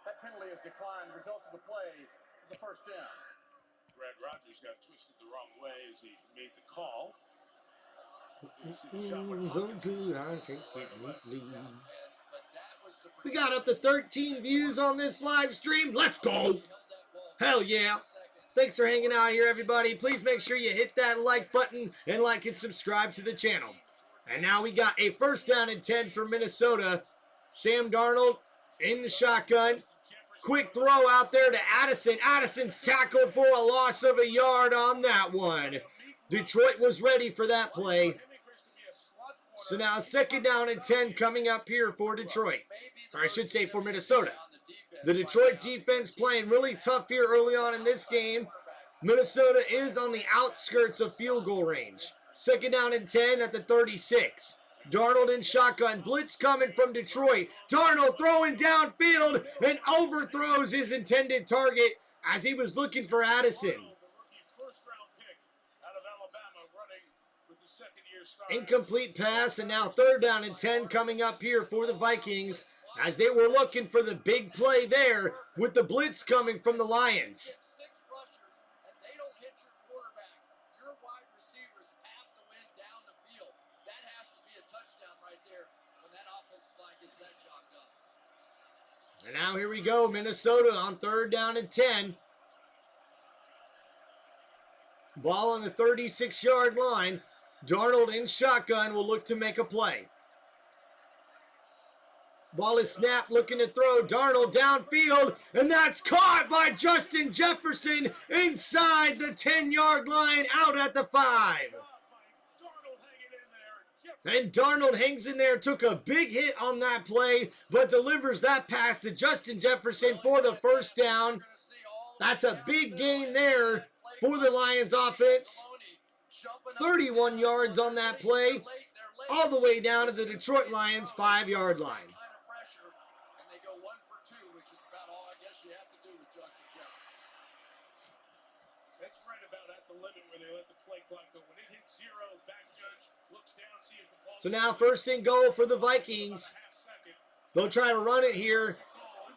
That penalty is declined. The result of the play is a first down. Brad Rogers got twisted the wrong way as he made the call. We got up to 13 views on this live stream. Let's go. Hell yeah. Thanks for hanging out here, everybody. Please make sure you hit that like button and like and subscribe to the channel. And now we got a 1st down and 10 for Minnesota. Sam Darnold in the shotgun. Quick throw out there to Addison. Addison's tackled for a loss of a yard on that one. Detroit was ready for that play. So now 2nd down and 10 coming up here for Detroit. Or I should say for Minnesota. The Detroit defense playing really tough here early on in this game. Minnesota is on the outskirts of field goal range. 2nd down and 10 at the 36. Darnold in shotgun. Blitz coming from Detroit. Darnold throwing downfield and overthrows his intended target as he was looking for Addison. Incomplete pass, and now 3rd down and 10 coming up here for the Vikings as they were looking for the big play there with the blitz coming from the Lions. And now here we go, Minnesota on 3rd down and 10. Ball on the 36-yard line. Darnold in shotgun will look to make a play. Ball is snapped, looking to throw. Darnold downfield, and that's caught by Justin Jefferson inside the 10-yard line out at the 5. And Darnold hangs in there, took a big hit on that play, but delivers that pass to Justin Jefferson for the 1st down. That's a big gain there for the Lions offense. 31 yards on that play, all the way down to the Detroit Lions 5-yard line. And they go 1 for 2, which is about all I guess you have to do with Justin Jefferson. That's right about at the limit where they let the play clock go. When it hits 0, the back judge looks down, see if the ball. So now 1st and goal for the Vikings. They'll try to run it here.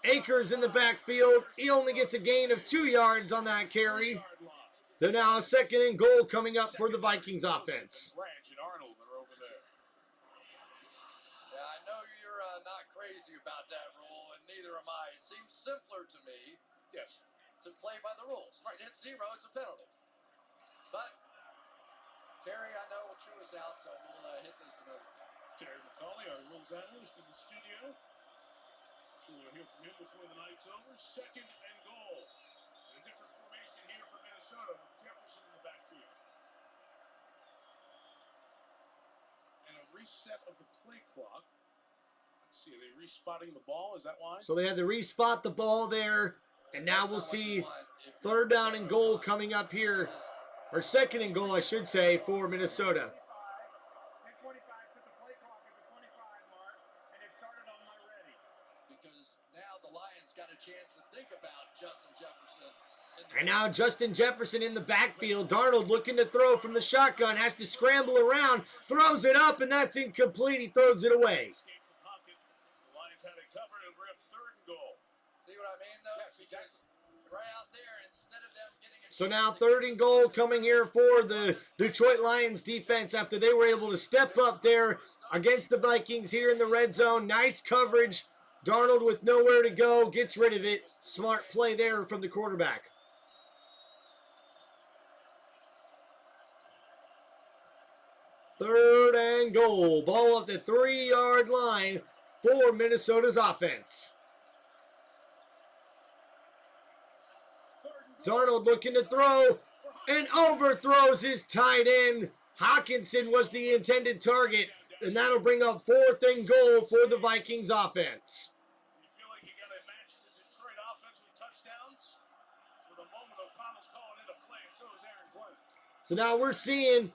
Akers in the backfield. He only gets a gain of 2 yards on that carry. So now 2nd and goal coming up for the Vikings offense. Branch and Arnold are over there. Yeah, I know you're not crazy about that rule, and neither am I. It seems simpler to me. Yes. To play by the rules. Right, hit 0, it's a penalty. But Terry, I know, will chew us out, so we'll hit this another time. Terry McCauley, our rules analyst in the studio. So we'll hear from him before the night's over. 2nd and goal. A different formation here for Minnesota with Jefferson in the backfield. And a reset of the play clock. Let's see, are they respotting the ball? Is that why? So they had to respot the ball there, and now we'll see 3rd down and goal coming up here, or 2nd and goal, I should say, for Minnesota. 10:25, put the play clock at the 25 mark, and it started on my ready. Because now the Lions got a chance to think about Justin Jefferson. And now Justin Jefferson in the backfield. Darnold looking to throw from the shotgun. Has to scramble around. Throws it up, and that's incomplete. He throws it away. The Lions had it covered, and we're up 3rd and goal. See what I mean, though? Yes, because right out there, instead of them getting a So now 3rd and goal coming here for the Detroit Lions defense after they were able to step up there against the Vikings here in the red zone. Nice coverage. Darnold with nowhere to go. Gets rid of it. Smart play there from the quarterback. 3rd and goal. Ball at the 3-yard line for Minnesota's offense. Darnold looking to throw and overthrows his tight end. Hawkinson was the intended target, and that'll bring up 4th and goal for the Vikings offense. You feel like you got to match the Detroit offense with touchdowns? For the moment, O'Connell's calling in a play, and so is Aaron Glenn. So now we're seeing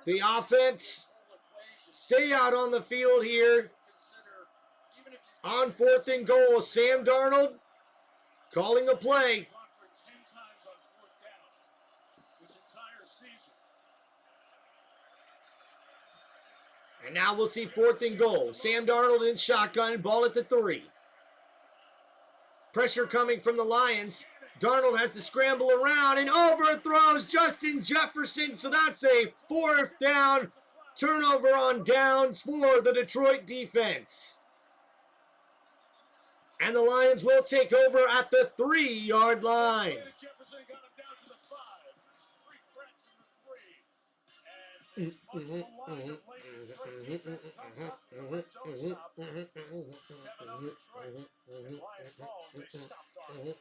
the offense stay out on the field here. On 4th and goal, Sam Darnold calling a play. Gone for 10 times on 4th down this entire season. And now we'll see 4th and goal. Sam Darnold in shotgun, ball at the 3. Pressure coming from the Lions. Darnold has to scramble around and overthrows Justin Jefferson. So that's a 4th down. Turnover on downs for the Detroit defense. And the Lions will take over at the 3-yard line. Jefferson got him As much of a line to play Detroit defense comes up with a red zone stop. 7-0 Detroit. And Lions ball as they stopped on.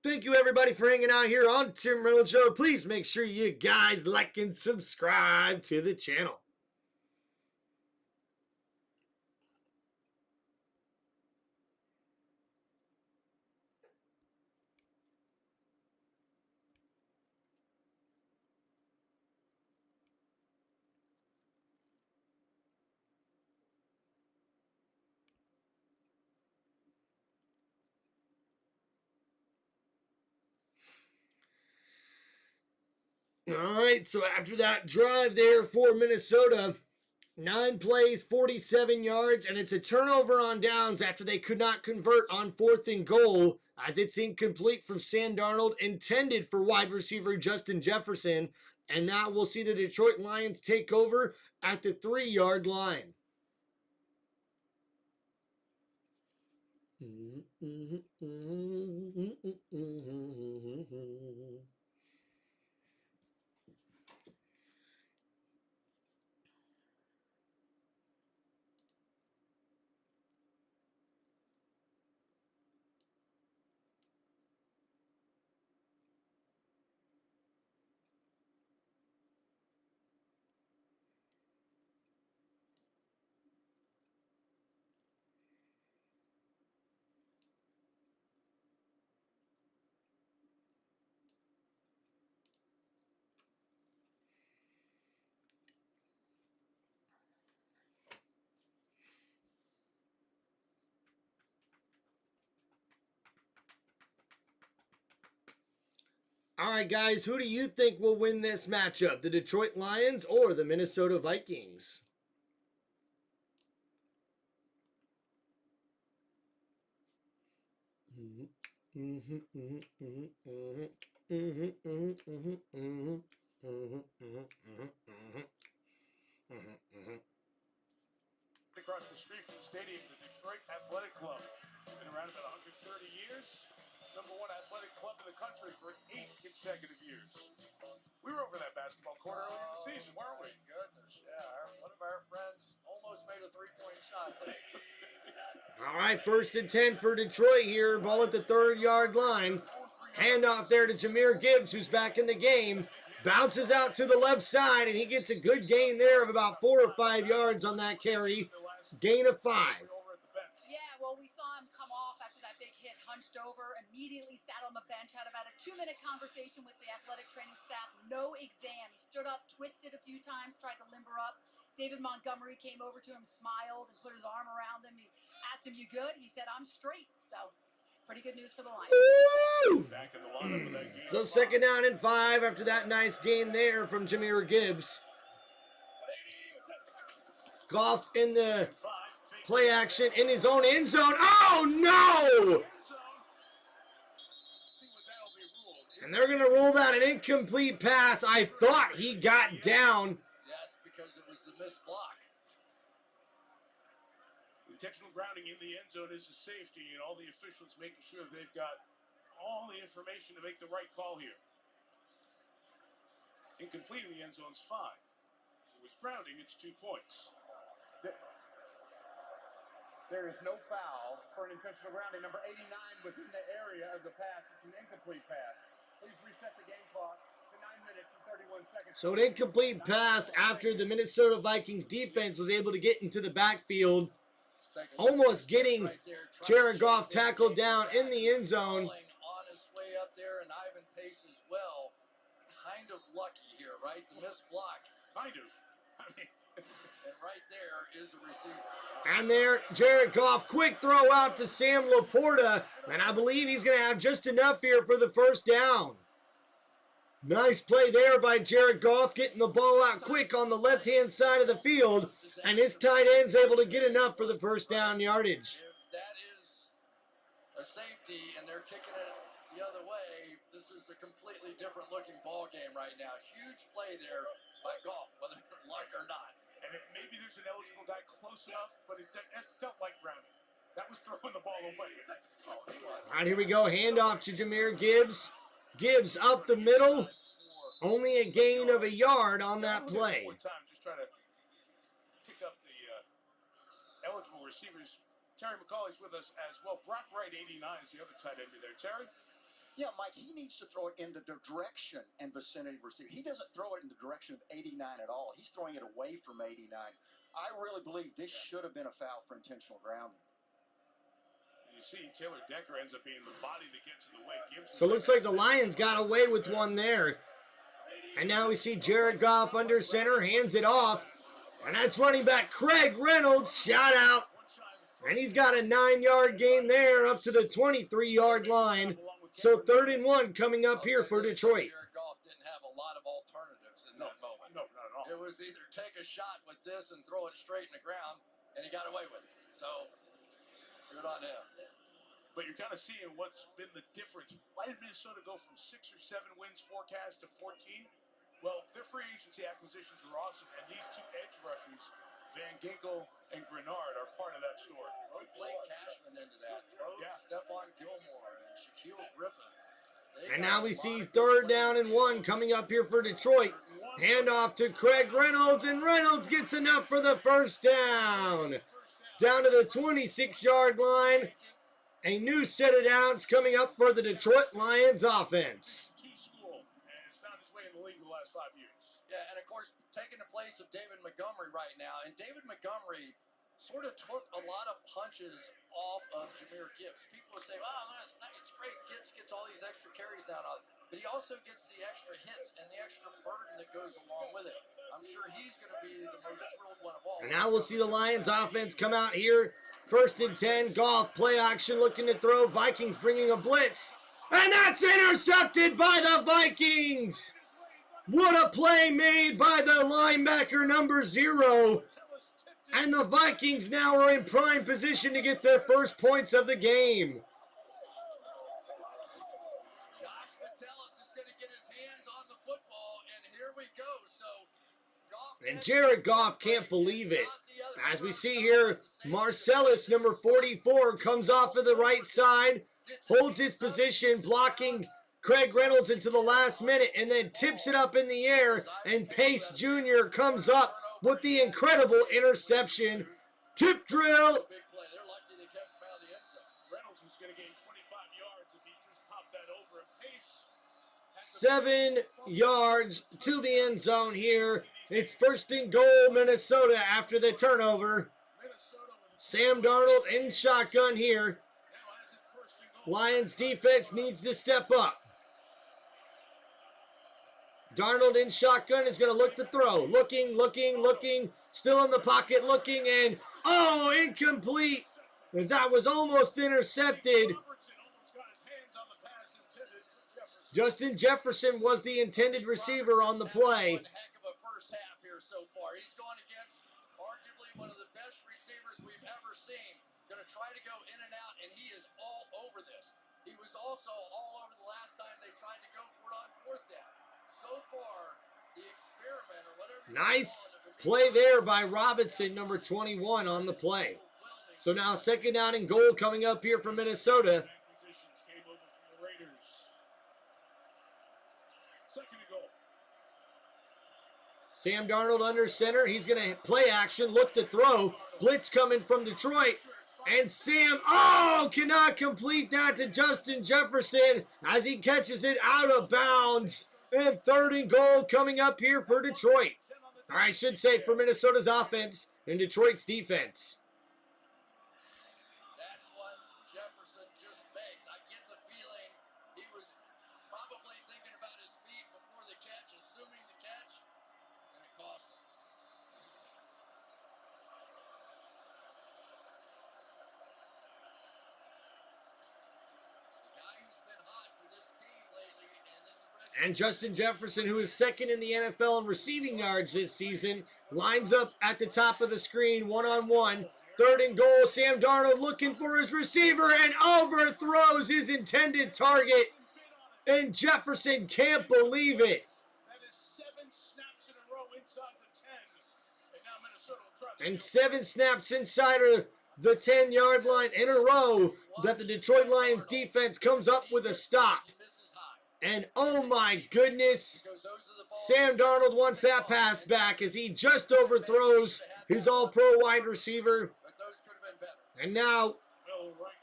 Thank you, everybody, for hanging out here on Tim Reynolds Show. Please make sure you guys like and subscribe to the channel. All right, so after that drive there for Minnesota, 9 plays, 47 yards, and it's a turnover on downs after they could not convert on 4th and goal, as it's incomplete from Sam Darnold, intended for wide receiver Justin Jefferson, and now we'll see the Detroit Lions take over at the 3-yard line. All right, guys, who do you think will win this matchup? The Detroit Lions or the Minnesota Vikings? Across the street from the stadium, the Detroit Athletic Club. Been around about 130 years. Number 1 athletic club in the country for 8 consecutive years. We were over that basketball court earlier in the season, weren't we? Goodness, yeah. One of our friends almost made a 3-point shot there. All right, 1st and 10 for Detroit here. Ball at the 3rd-yard line. Handoff there to Jahmyr Gibbs, who's back in the game. Bounces out to the left side, and he gets a good gain there of about 4 or 5 yards on that carry. Gain of 5. Yeah, well, we saw him come off after that big hit, hunched over, immediately sat on the bench, had about a 2-minute conversation with the athletic training staff. No exam. He stood up, twisted a few times, tried to limber up. David Montgomery came over to him, smiled, and put his arm around him. He asked him, "You good?" He said, "I'm straight." So, pretty good news for the Lions. Back in the lineup of that game. So 2nd down and 5 after that nice gain there from Jahmyr Gibbs. Goff in the play action in his own end zone. Oh, no! And they're going to rule that an incomplete pass. I thought he got down. Yes, because it was the missed block. Intentional grounding in the end zone is a safety, and all the officials making sure that they've got all the information to make the right call here. Incomplete in the end zone's fine. If it was grounding, it's 2 points. There is no foul for an intentional grounding. Number 89 was in the area of the pass. It's an incomplete pass. Please reset the game clock to 9 minutes and 31 seconds. So an incomplete pass after the Minnesota Vikings defense was able to get into the backfield, almost getting Jared Goff tackled down in the end zone. On his way up there, and Ivan Pace as well. Kind of lucky here, right? The missed block. Kind of. I mean, and right there is a receiver. And there, Jared Goff, quick throw out to Sam Laporta, and I believe he's going to have just enough here for the 1st down. Nice play there by Jared Goff, getting the ball out quick on the left-hand side of the field, and his tight end's able to get enough for the 1st down yardage. If that is a safety and they're kicking it the other way, this is a completely different looking ball game right now. Huge play there by Goff, whether luck or not. And maybe there's an eligible guy close enough, but it felt like grounding. That was throwing the ball away. Oh, he was. All right, here we go. Handoff to Jahmyr Gibbs. Gibbs up the middle. Only a gain of a yard on that play. One time, just trying to pick up the eligible receivers. Terry McCauley's with us as well. Brock Wright, 89, is the other tight end there. Terry? Yeah, Mike, he needs to throw it in the direction and vicinity of receiver. He doesn't throw it in the direction of 89 at all. He's throwing it away from 89. I really believe this should have been a foul for intentional grounding. You see Taylor Decker ends up being the body that gets in the way. So it looks like the Lions got away with one there. And now we see Jared Goff under center, hands it off. And that's running back Craig Reynolds, shout out. And he's got a 9-yard gain there up to the 23-yard line. So 3rd and 1 coming up here for Detroit. Jared Goff didn't have a lot of alternatives in that moment. No, not at all. It was either take a shot with this and throw it straight in the ground, and he got away with it. So, good on him. But you're kind of seeing what's been the difference. Why did Minnesota go from 6 or 7 wins forecast to 14? Well, their free agency acquisitions were awesome, and these two edge rushers, Van Ginkel and Grenard, are part of that story. Throw Blake Cashman into that. Throw Stephon Gilmore and Shaquille Griffin. And now we see 3rd down and 1 coming up here for Detroit. Handoff to Craig Reynolds, and Reynolds gets enough for the 1st down. Down to the 26-yard line. A new set of downs coming up for the Detroit Lions offense. T-School, and has found his way in the league the last 5 years. Yeah, and of course, taking the place of David Montgomery right now. And David Montgomery sort of took a lot of punches off of Jahmyr Gibbs. People would say, "Wow, it's great. Gibbs gets all these extra carries down on it." But he also gets the extra hits and the extra burden that goes along with it. I'm sure he's going to be the most thrilled one of all. And now we'll see the Lions offense come out here. 1st and 10, Goff, play action, looking to throw. Vikings bringing a blitz. And that's intercepted by the Vikings. What a play made by the linebacker number 0. And the Vikings now are in prime position to get their first points of the game. Josh Metellus is going to get his hands on the football, and here we go. So, Goff and Jared Goff can't believe it. As we see here, Marcellus, number 44, comes off of the right side, holds his position, blocking Craig Reynolds into the last minute, and then tips it up in the air, and Pace Jr. comes up with the incredible interception. Tip drill. big play. They're lucky they kept him out of the end zone. Reynolds was going to gain 25 yards if he just popped that over a pace. 7 yards to the end zone here. It's 1st and goal, Minnesota, after the turnover. Sam Darnold in shotgun here. Lions defense needs to step up. Darnold in shotgun is going to look to throw. Looking. Still in the pocket, looking, and oh, incomplete. As that was almost intercepted. Justin Jefferson was the intended receiver on the play. One heck of a first half here so far. He's going against arguably one of the best receivers we've ever seen. Going to try to go in and out, and he is all over this. He was also all over the last time they tried to go for it on 4th down. So far, the experiment or whatever. Nice play there by Robinson, number 21, on the play. So now 2nd down and goal coming up here for Minnesota. Acquisitions came over from the Raiders. 2nd and goal. Sam Darnold under center. He's going to play action, look to throw. Blitz coming from Detroit. And Sam, cannot complete that to Justin Jefferson as he catches it out of bounds. And 3rd and goal coming up here for Detroit. Or I should say for Minnesota's offense and Detroit's defense. That's what Jefferson just makes. I get the feeling he was probably thinking about his feet before the catch, assuming the catch, and it cost him. The guy who's been hot for this team lately, and in the red And Justin Jefferson, who is 2nd in the NFL in receiving yards this season, lines up at the top of the screen, one-on-one. 3rd and goal, Sam Darnold looking for his receiver and overthrows his intended target. And Jefferson can't believe it. That is 7 snaps in a row inside the 10. And now Minnesota will try. And 7 snaps inside of the 10-yard line in a row that the Detroit Lions defense comes up with a stop. he misses high. And oh my goodness, Sam Darnold wants that pass back as he just overthrows his all-pro wide receiver. And now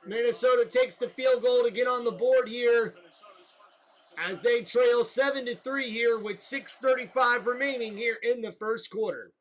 Minnesota takes the field goal to get on the board here as they trail 7-3 here with 6:35 remaining here in the first quarter.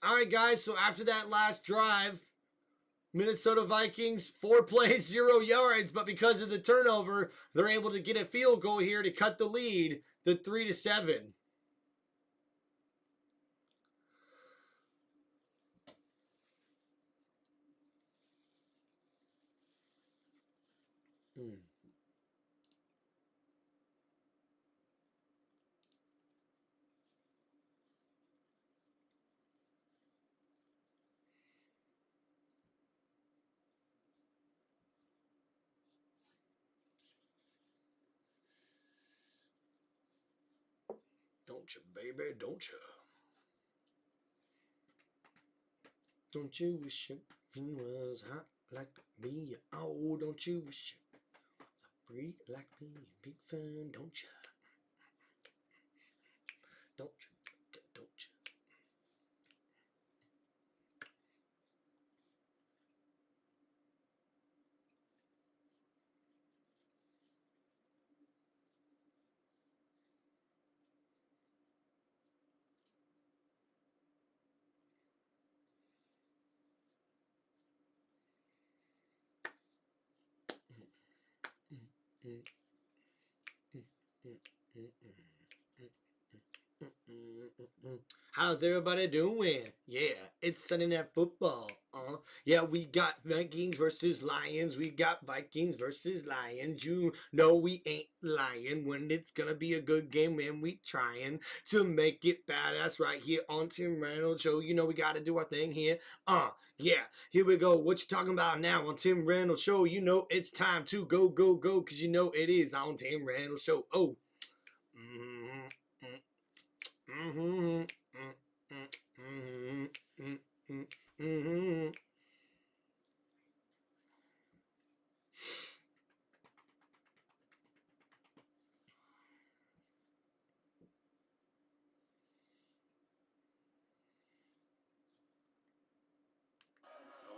All right, guys, so after that last drive, Minnesota Vikings, 4 plays, 0 yards, but because of the turnover, they're able to get a field goal here to cut the lead to 3-7. Don't you, baby, don't you? Don't you wish your fin was hot like me? Oh, don't you wish you was a freak like me? Big fan, don't you? Don't you? Don't you? How's everybody doing? Yeah, it's Sunday Night Football. Yeah, we got Vikings versus Lions. We got Vikings versus Lions. You know we ain't lying when it's gonna be a good game, and we trying to make it badass right here on Tim Reynolds Show. You know we gotta do our thing here. Yeah, here we go. What you talking about now on Tim Reynolds Show? You know it's time to go, go, go, because you know it is on Tim Reynolds Show. Oh. The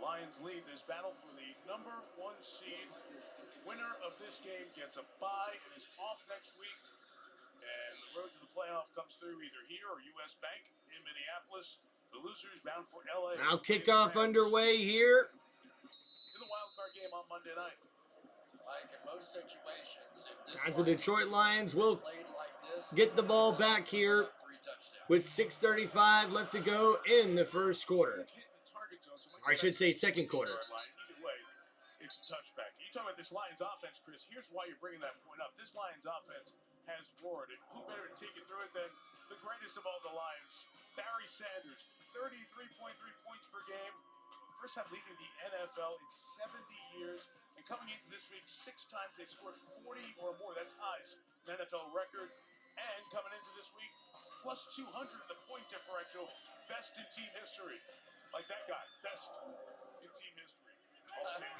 Lions lead this battle for the number 1 seed. Winner of this game gets a bye and is off next week. And the road to the playoff comes through either here or U.S. Bank in Minneapolis. The losers bound for L.A. Now kickoff underway here. In the wild card game on Monday night. Like in most situations, As the Detroit Lions will get the ball back here with 6:35 left to go in the first quarter. Or I should say second quarter. Either way, it's a touchback. You talk about this Lions offense, Chris. Here's why you're bringing that point up. This Lions offense has roared. And who better to take you through it than the greatest of all the Lions, Barry Sanders, 33.3 points per game. First time leading the NFL in 70 years. And coming into this week, 6 times they scored 40 or more. That ties an NFL record. And coming into this week, plus 200 in the point differential. Best in team history. Like that guy. Best in team history.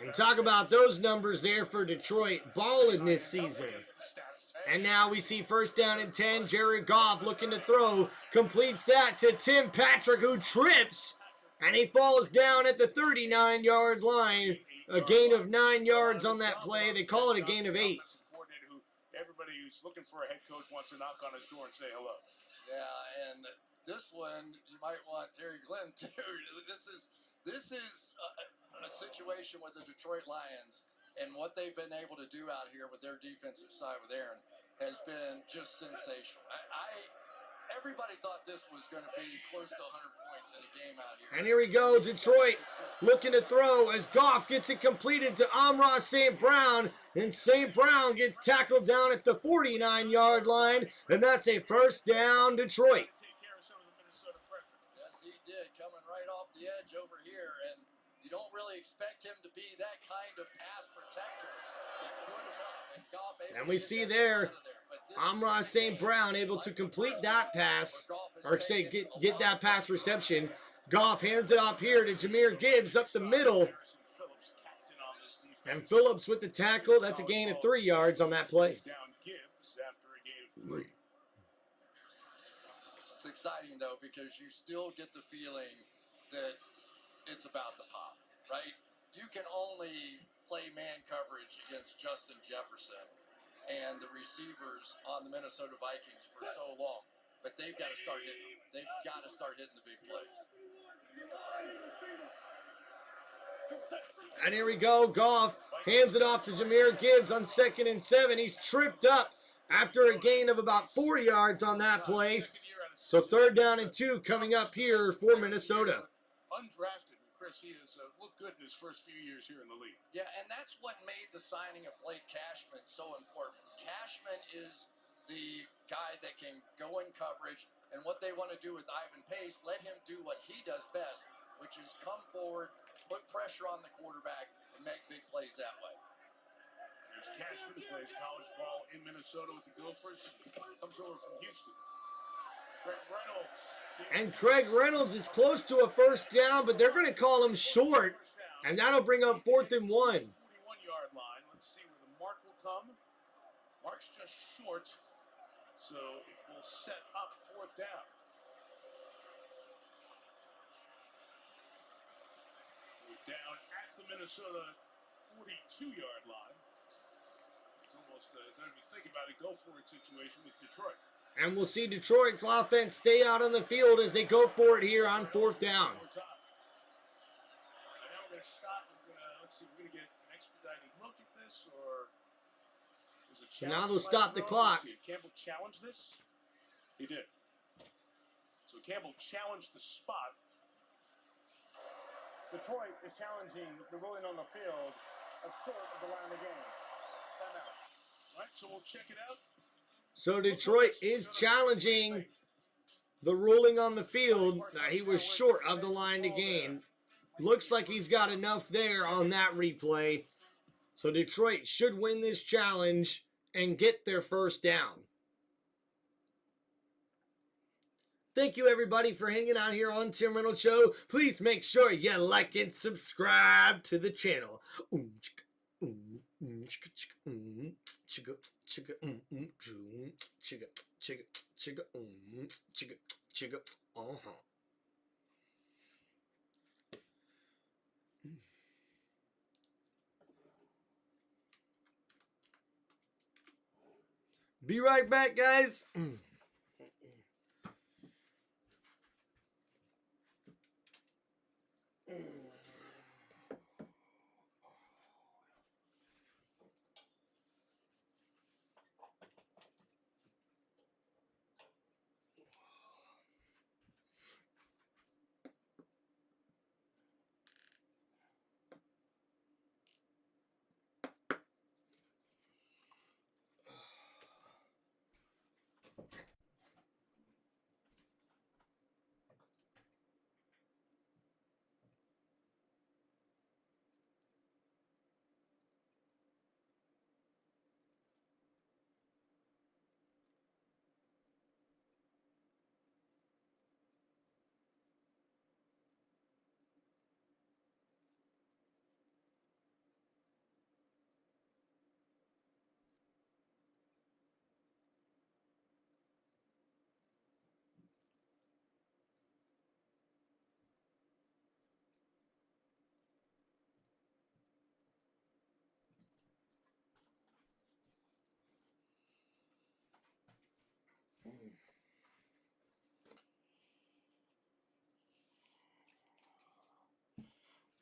And talk about those numbers there for Detroit balling this season. And now we see first down and 10. Jared Goff looking to throw. Completes that to Tim Patrick, who trips. And he falls down at the 39-yard line. A gain of 9 yards on that play. They call it a gain of 8. Everybody who's looking for a head coach wants to knock on his door and say hello. Yeah, and this one you might want Terry Glenn too. This is a situation with the Detroit Lions and what they've been able to do out here with their defensive side with Aaron has been just sensational. Everybody thought this was going to be close to 100 points in a game out here. And here we go, Detroit looking to throw as Goff gets it completed to Amon St. Brown. And St. Brown gets tackled down at the 49-yard line. And that's a first down, Detroit. Yes, the edge over here, and you don't really expect him to be that kind of pass protector. But good enough, and Goff able And we to get see that there, ball out of there. But this is Amon the St. game, Brown able like to the complete first that one, pass, where Goff has or say taken a get lot that of pass pressure off. reception. Goff hands it off here to Jameer Gibbs up the middle. Harrison Phillips, captain on this defense. And Phillips with the tackle. That's a gain of 3 yards on that play. Down Gibbs after a gain of 3. It's exciting, though, because you still get the feeling that it's about the pop, right? You can only play man coverage against Justin Jefferson and the receivers on the Minnesota Vikings for so long. But they've got to start hitting them. They've got to start hitting the big plays. And here we go. Goff hands it off to Jameer Gibbs on 2nd and 7. He's tripped up after a gain of about 4 yards on that play. So 3rd down and 2 coming up here for Minnesota. Undrafted, Chris, he has looked good in his first few years here in the league. Yeah, and that's what made the signing of Blake Cashman so important. Cashman is the guy that can go in coverage, and what they want to do with Ivan Pace, let him do what he does best, which is come forward, put pressure on the quarterback, and make big plays that way. There's Cashman, who plays college ball in Minnesota with the Gophers. Comes over from Houston. Greg Reynolds. And Craig Reynolds is close to a 1st down, but they're going to call him short, and that'll bring up 4th and 1. 41-yard line. Let's see where the mark will come. Mark's just short, so it will set up 4th down. Goes down at the Minnesota 42-yard line. It's almost, don't even think about it, go for it situation with Detroit. And we'll see Detroit's offense stay out on the field as they go for it here on 4th down. And now we're going to stop. Let's see, we're going to get an expedited look at this, or is it So now they'll stop the clock. Campbell challenged this? He did. So Campbell challenged the spot. Detroit is challenging the ruling on the field of short of the line of the game. Timeout. All right, so we'll check it out. So Detroit is challenging the ruling on the field that he was short of the line to gain. Looks like he's got enough there on that replay. So Detroit should win this challenge and get their 1st down. Thank you, everybody, for hanging out here on Tim Reynolds Show. Please make sure you like and subscribe to the channel. Be right back, guys.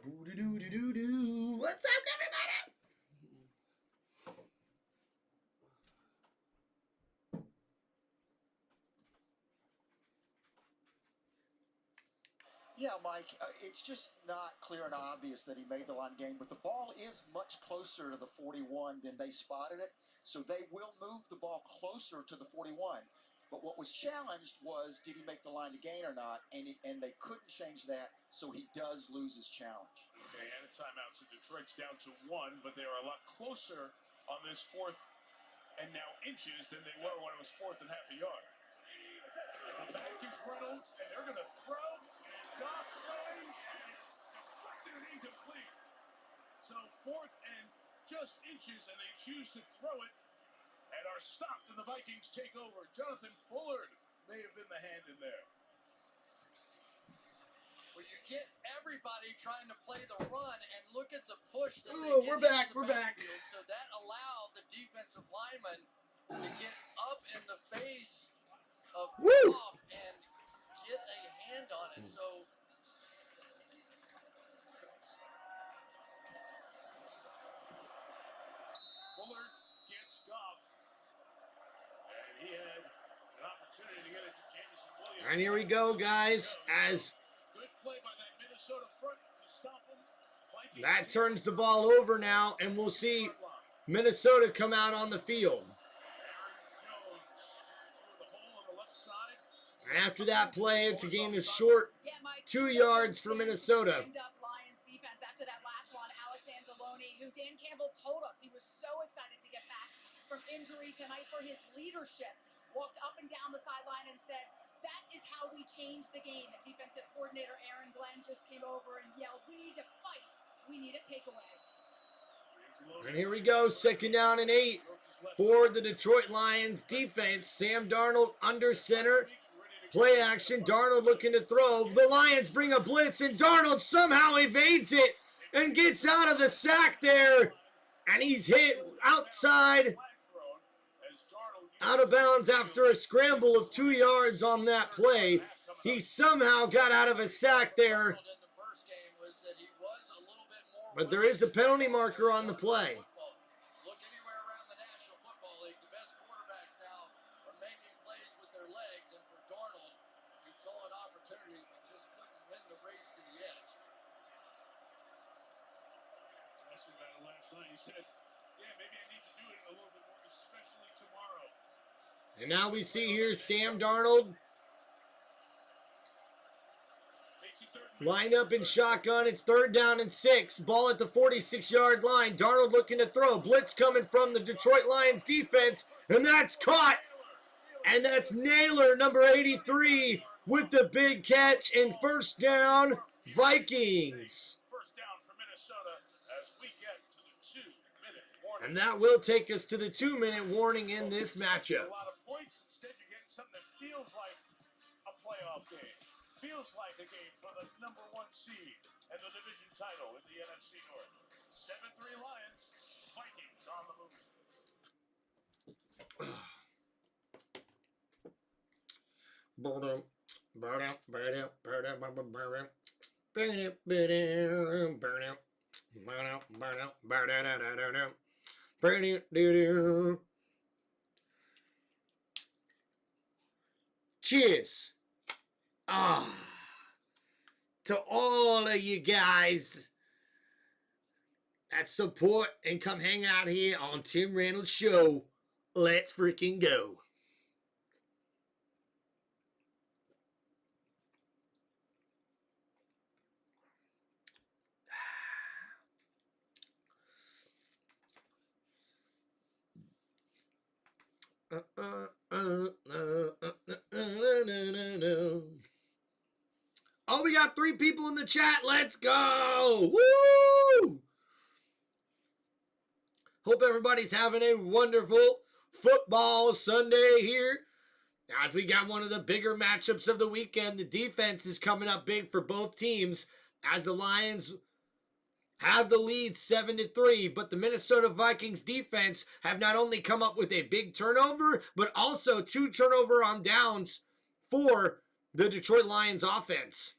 What's up, everybody? Yeah, Mike, it's just not clear and obvious that he made the line game, but the ball is much closer to the 41 than they spotted it, so they will move the ball closer to the 41. But what was challenged was, did he make the line to gain or not? And they couldn't change that, so he does lose his challenge. Okay, and a timeout. So Detroit's down to 1, but they are a lot closer on this 4th and now inches than they were when it was 4th and half a yard. Back is Reynolds, and they're going to throw, and Goff throwing, and it's deflected and incomplete. So 4th and just inches, and they choose to throw it, and are stopped, and the Vikings take over. Jonathan Bullard may have been the hand in there. Well, you get everybody trying to play the run, and look at the push that they We're get back. into We're the back. backfield. So that allowed the defensive lineman to get up in the face of Goff and get a hand on it. So Bullard gets Goff, and he had an opportunity to get it to Jameson Williams. And here we go, guys, as Good play by that Minnesota front to stop him. Vikings that turns the ball over now, and we'll see Minnesota come out on the field. Aaron Jones through the hole on the left side. After that play, it's a game of short 2 yards for Minnesota. Lions defense after that last one. Alex Anzalone, who Dan Campbell told us he was so excited to get back from injury tonight for his leadership, walked up and down the sideline and said, "That is how we change the game." And defensive coordinator Aaron Glenn just came over and yelled, "We need to fight. We need a takeaway." And here we go, 2nd down and 8 for the Detroit Lions defense. Sam Darnold under center. Play action, Darnold looking to throw. The Lions bring a blitz, and Darnold somehow evades it and gets out of the sack there. And he's hit outside, out of bounds after a scramble of 2 yards on that play. He somehow got out of a sack there. But there is a penalty marker on the play. Look anywhere around the National Football League, the best quarterbacks now are making plays with their legs, and for Darnold, he saw an opportunity but just couldn't win the race to the edge. Asked him about it last night. He said, "Yeah, maybe I need to do it a little bit more, especially tomorrow." And now we see here Sam Darnold line up in shotgun. It's 3rd down and 6. Ball at the 46-yard line. Darnold looking to throw. Blitz coming from the Detroit Lions defense. And that's caught. And that's Naylor, number 83, with the big catch. And 1st down, Vikings. First down for Minnesota as we get to the 2-minute warning. And that will take us to the 2-minute warning in this matchup. A lot of points. Instead, you're getting something that feels like a playoff game. Feels like a game for the number 1 seed and the division title in the NFC North. 7-3 Lions, Vikings on the move. Cheers. To all of you guys that support and come hang out here on Tim Reynolds Show. Let's freaking go. Oh, we got 3 people in the chat. Let's go. Woo! Hope everybody's having a wonderful football Sunday here. As we got one of the bigger matchups of the weekend. The defense is coming up big for both teams as the Lions have the lead 7-3, but the Minnesota Vikings defense have not only come up with a big turnover, but also 2 turnover on downs for the Detroit Lions offense.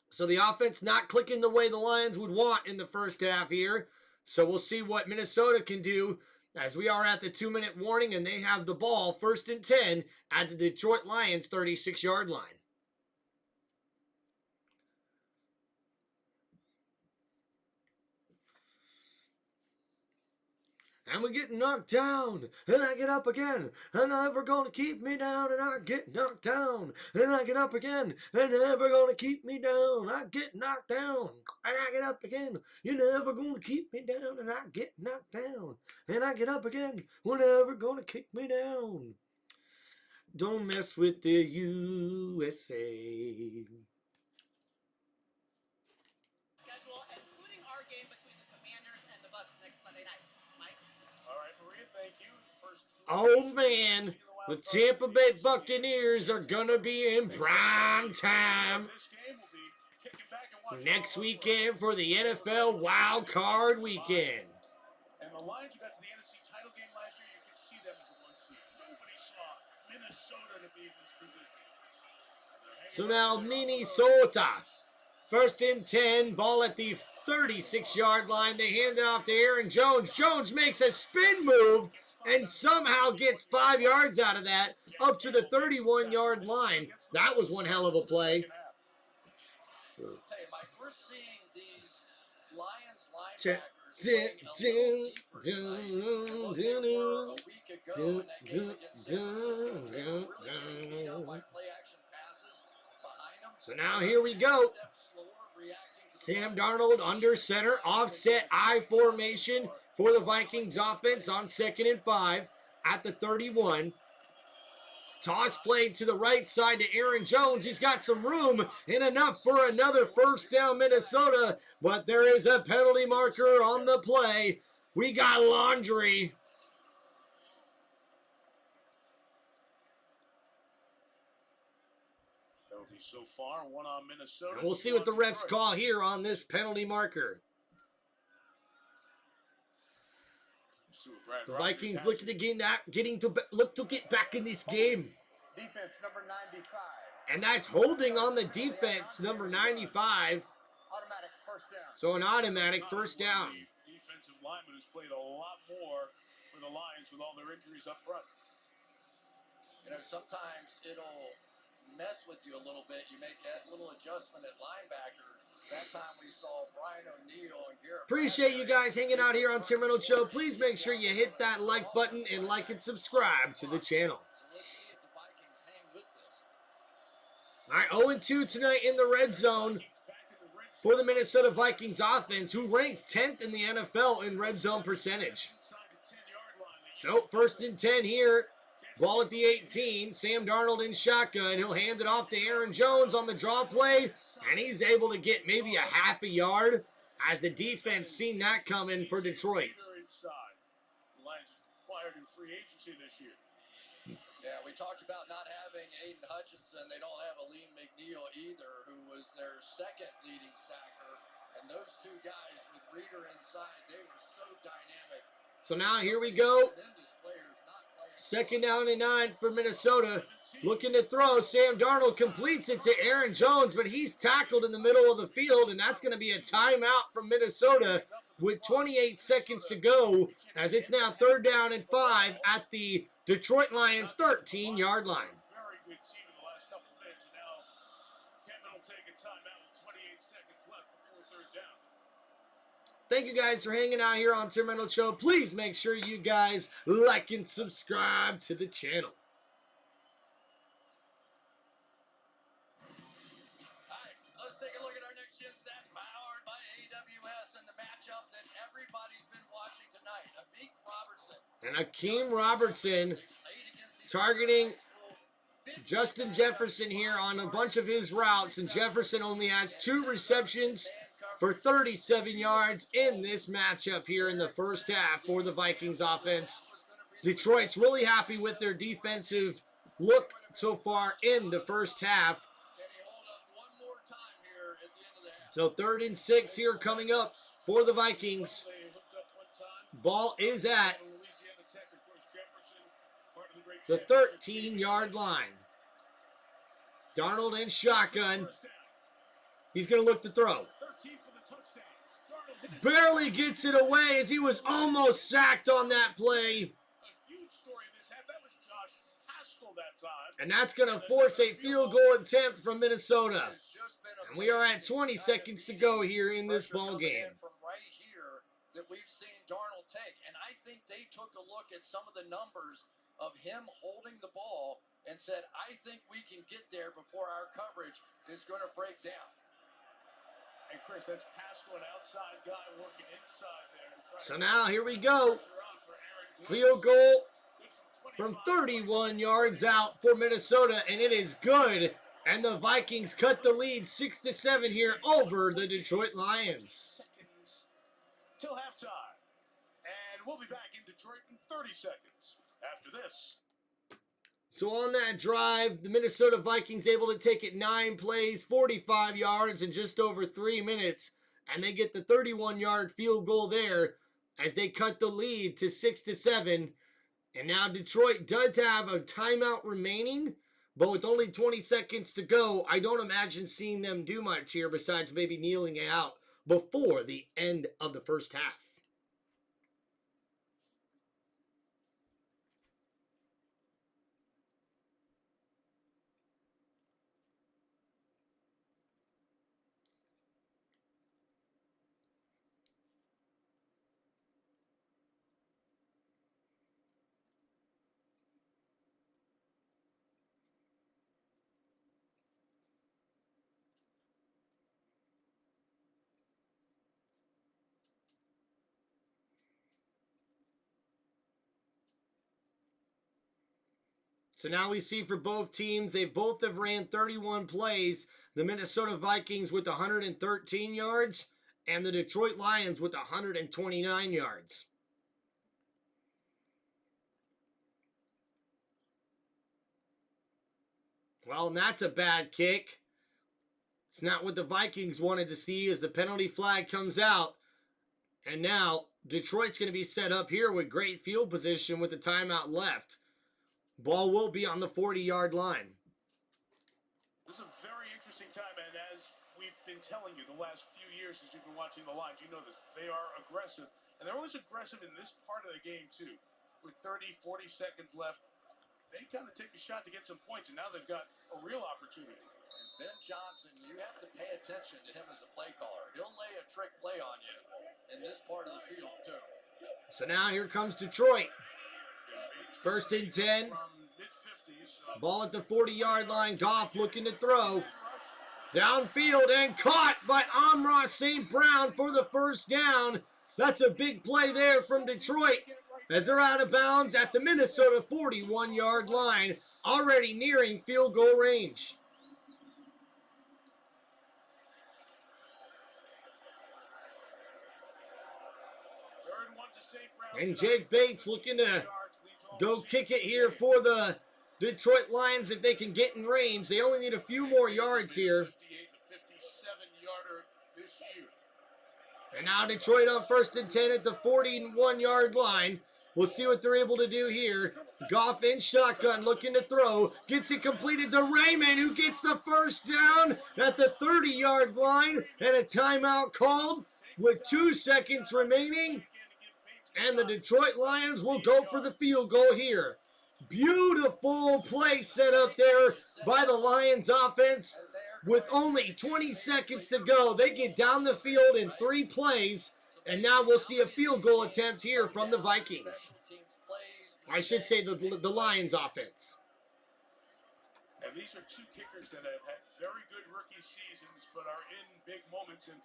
So the offense not clicking the way the Lions would want in the first half here. So we'll see what Minnesota can do as we are at the 2-minute warning and they have the ball 1st and 10 at the Detroit Lions 36-yard line. And we get knocked down, and I get up again, and never gonna keep me down, and I get knocked down, and I get up again, and never gonna keep me down, I get knocked down, and I get up again, you're never gonna keep me down, and I get knocked down, and I get up again, we're never gonna kick me down. Don't mess with the USA. Schedule, including our game between the Commanders and the Bucks next Sunday night. Mike? All right, Maria, thank you. First, Oh man, the Tampa Bay Buccaneers are gonna be in prime time this game will be kicking back and watching next all those weekend for the NFL Wild Card Weekend. And the Lions who got to the NFC title game last year, you could see them as a 1 seed. Nobody saw Minnesota to be in this position. So now Minnesota, 1st and 10, ball at the 36-yard line. They hand it off to Aaron Jones. Jones makes a spin move and somehow gets 5 yards out of that up to the 31-yard line. That was one hell of a play. I'll tell you, Mike, we're seeing these Lions linebackers playing a little deeper tonight than what they were a week ago in that game against San Francisco. They were really getting beat up by play-action passes behind them. So now here we go. Sam Darnold under center, offset I formation for the Vikings offense on 2nd and 5 at the 31. Toss played to the right side to Aaron Jones. He's got some room and enough for another first down Minnesota, but there is a penalty marker on the play. We got laundry. Penalty so far, one on Minnesota. And we'll see what the refs call here on this penalty marker. The Vikings looking to get back in this game. Defense number 95. And that's holding on the defense, number 95. Automatic first down. So an automatic first down. Defensive lineman who's played a lot more for the Lions with all their injuries up front. You know, sometimes it'll mess with you a little bit. You make that little adjustment at linebacker. That time we saw Brian O'Neill and Garrett. Appreciate you guys hanging out here on Tim Reynolds Show. Please make sure you hit that like button and like and subscribe to the channel. So let's see if the Vikings hang with this. All right, 0-2 tonight in the red zone for the Minnesota Vikings offense, who ranks 10th in the NFL in red zone percentage. So 1st and 10 here. Ball at the 18. Sam Darnold in shotgun. He'll hand it off to Aaron Jones on the draw play, and he's able to get maybe a half a yard as the defense seen that coming for Detroit. The Lions acquired in free agency this year. Yeah, we talked about not having Aiden Hutchinson. They don't have Aleem McNeil either, who was their 2nd leading sacker. And those two guys with Reader inside, they were so dynamic. So now here we go. 2nd down and 9 for Minnesota. Looking to throw. Sam Darnold completes it to Aaron Jones, but he's tackled in the middle of the field, and that's going to be a timeout from Minnesota with 28 seconds to go, as it's now 3rd down and 5 at the Detroit Lions 13-yard line. Very good team in the last couple of minutes, and now Kevin will take a timeout with 28 seconds left before 3rd down. Thank you guys for hanging out here on Tim Reynolds Show. Please make sure you guys like and subscribe to the channel. All right, let's take a look at our next gen stats powered by AWS and the matchup that everybody's been watching tonight. Amik Robertson. And Akeem Robertson targeting Justin Jefferson here on a bunch of his routes, and Jefferson only has 2 receptions for 37 yards in this matchup here in the first half for the Vikings offense. Detroit's really happy with their defensive look so far in the first half. So 3rd and 6 here coming up for the Vikings. Ball is at the 13-yard line. Darnold in shotgun. He's going to look to throw. Barely gets it away as he was almost sacked on that play. And that's going to force a field goal attempt from Minnesota. And we are at 20 seconds to go here in this ball game. From right here that we've seen Darnold take. And I think they took a look at some of the numbers of him holding the ball and said, I think we can get there before our coverage is going to break down. And Chris, that's Pascal, an outside guy working inside there. So now here we go. Field goal from 31 yards out for Minnesota, and it is good. And the Vikings cut the lead 6-7 here over the Detroit Lions. Seconds till halftime. And we'll be back in Detroit in 30 seconds after this. So on that drive, the Minnesota Vikings able to take it 9 plays, 45 yards in just over 3 minutes. And they get the 31-yard field goal there as they cut the lead to 6-7. And now Detroit does have a timeout remaining, but with only 20 seconds to go, I don't imagine seeing them do much here besides maybe kneeling out before the end of the first half. So now we see for both teams, they both have ran 31 plays. The Minnesota Vikings with 113 yards and the Detroit Lions with 129 yards. Well, and that's a bad kick. It's not what the Vikings wanted to see as the penalty flag comes out. And now Detroit's going to be set up here with great field position with the timeout left. Ball will be on the 40-yard line. This is a very interesting time, and as we've been telling you the last few years as you've been watching the Lions, you know this. They are aggressive, and they're always aggressive in this part of the game, too. With 30, 40 seconds left, they kind of take a shot to get some points, and now they've got a real opportunity. And Ben Johnson, you have to pay attention to him as a play caller. He'll lay a trick play on you in this part of the field, too. So now here comes Detroit. First and 10. Ball at the 40-yard line. Goff looking to throw. Downfield and caught by Amon-Ra St. Brown for the first down. That's a big play there from Detroit as they're out of bounds at the Minnesota 41-yard line, already nearing field goal range. And Jake Bates looking to go kick it here for the Detroit Lions if they can get in range. They only need a few more yards here. And now Detroit on first and 10 at the 41-yard line. We'll see what they're able to do here. Goff in shotgun looking to throw. Gets it completed to Raymond, who gets the first down at the 30-yard line. And a timeout called with 2 seconds remaining. And the Detroit Lions will go for the field goal here. Beautiful play set up there by the Lions offense. With only 20 seconds to go, they get down the field in 3 plays. And now we'll see a field goal attempt here from the Vikings. I should say the Lions offense. And these are 2 kickers that have had very good rookie seasons but are in big moments. And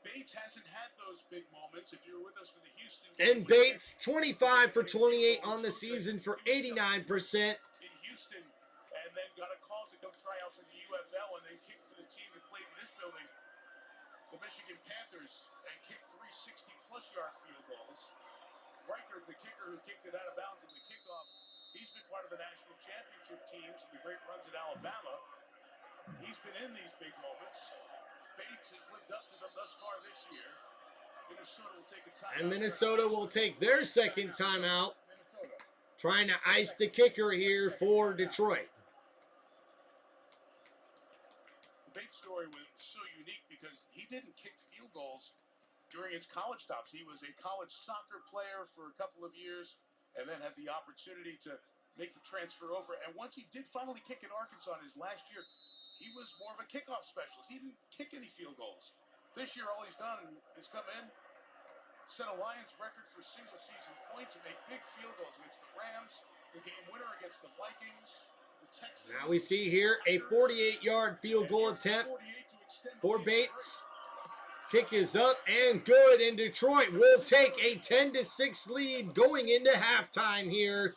Bates hasn't had those big moments. If you're with us for the Houston game, and Bates, 25 for 28 on the season for 89%. In Houston, and then got a call to come try out for the UFL, and then kicked for the team that played in this building, the Michigan Panthers, and kicked 360-plus yard field goals. Riker, the kicker who kicked it out of bounds in the kickoff, he's been part of the national championship teams and the great runs at Alabama. He's been in these big moments. Bates has lived up to them thus far this year. Minnesota will take a timeout. And Minnesota will take their second timeout, trying to ice the kicker here for Detroit. The Bates story was so unique because he didn't kick field goals during his college stops. He was a college soccer player for a couple of years and then had the opportunity to make the transfer over. And once he did finally kick in Arkansas in his last year, he was more of a kickoff specialist. He didn't kick any field goals. This year, all he's done is come in, set a Lions record for single-season points, and make big field goals against the Rams, the game winner against the Vikings, the Texans. Now we see here a 48-yard field goal attempt for Bates. Kick is up and good, and Detroit will take a 10-6 lead going into halftime here,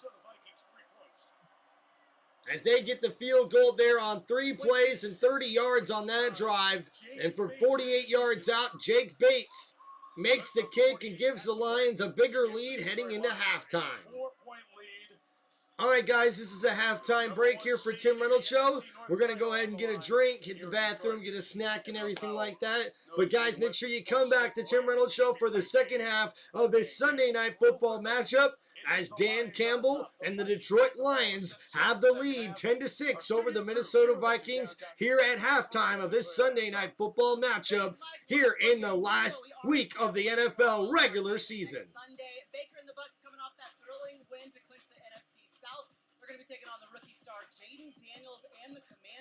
as they get the field goal there on 3 plays and 30 yards on that drive. And for 48 yards out, Jake Bates makes the kick and gives the Lions a bigger lead heading into halftime. 4-point lead. All right, guys, this is a halftime break here for Tim Reynolds Show. We're going to go ahead and get a drink, hit the bathroom, get a snack and everything like that. But, guys, make sure you come back to Tim Reynolds Show for the second half of this Sunday Night Football matchup, as Dan Campbell and the Detroit Lions have the lead 10-6 over the Minnesota Vikings here at halftime of this Sunday Night Football matchup here in the last week of the NFL regular season. Sunday, Baker and the Bucks coming off that thrilling win to clinch the NFC South. They're going to be taking on the rookie star Jaden Daniels and the Commanders.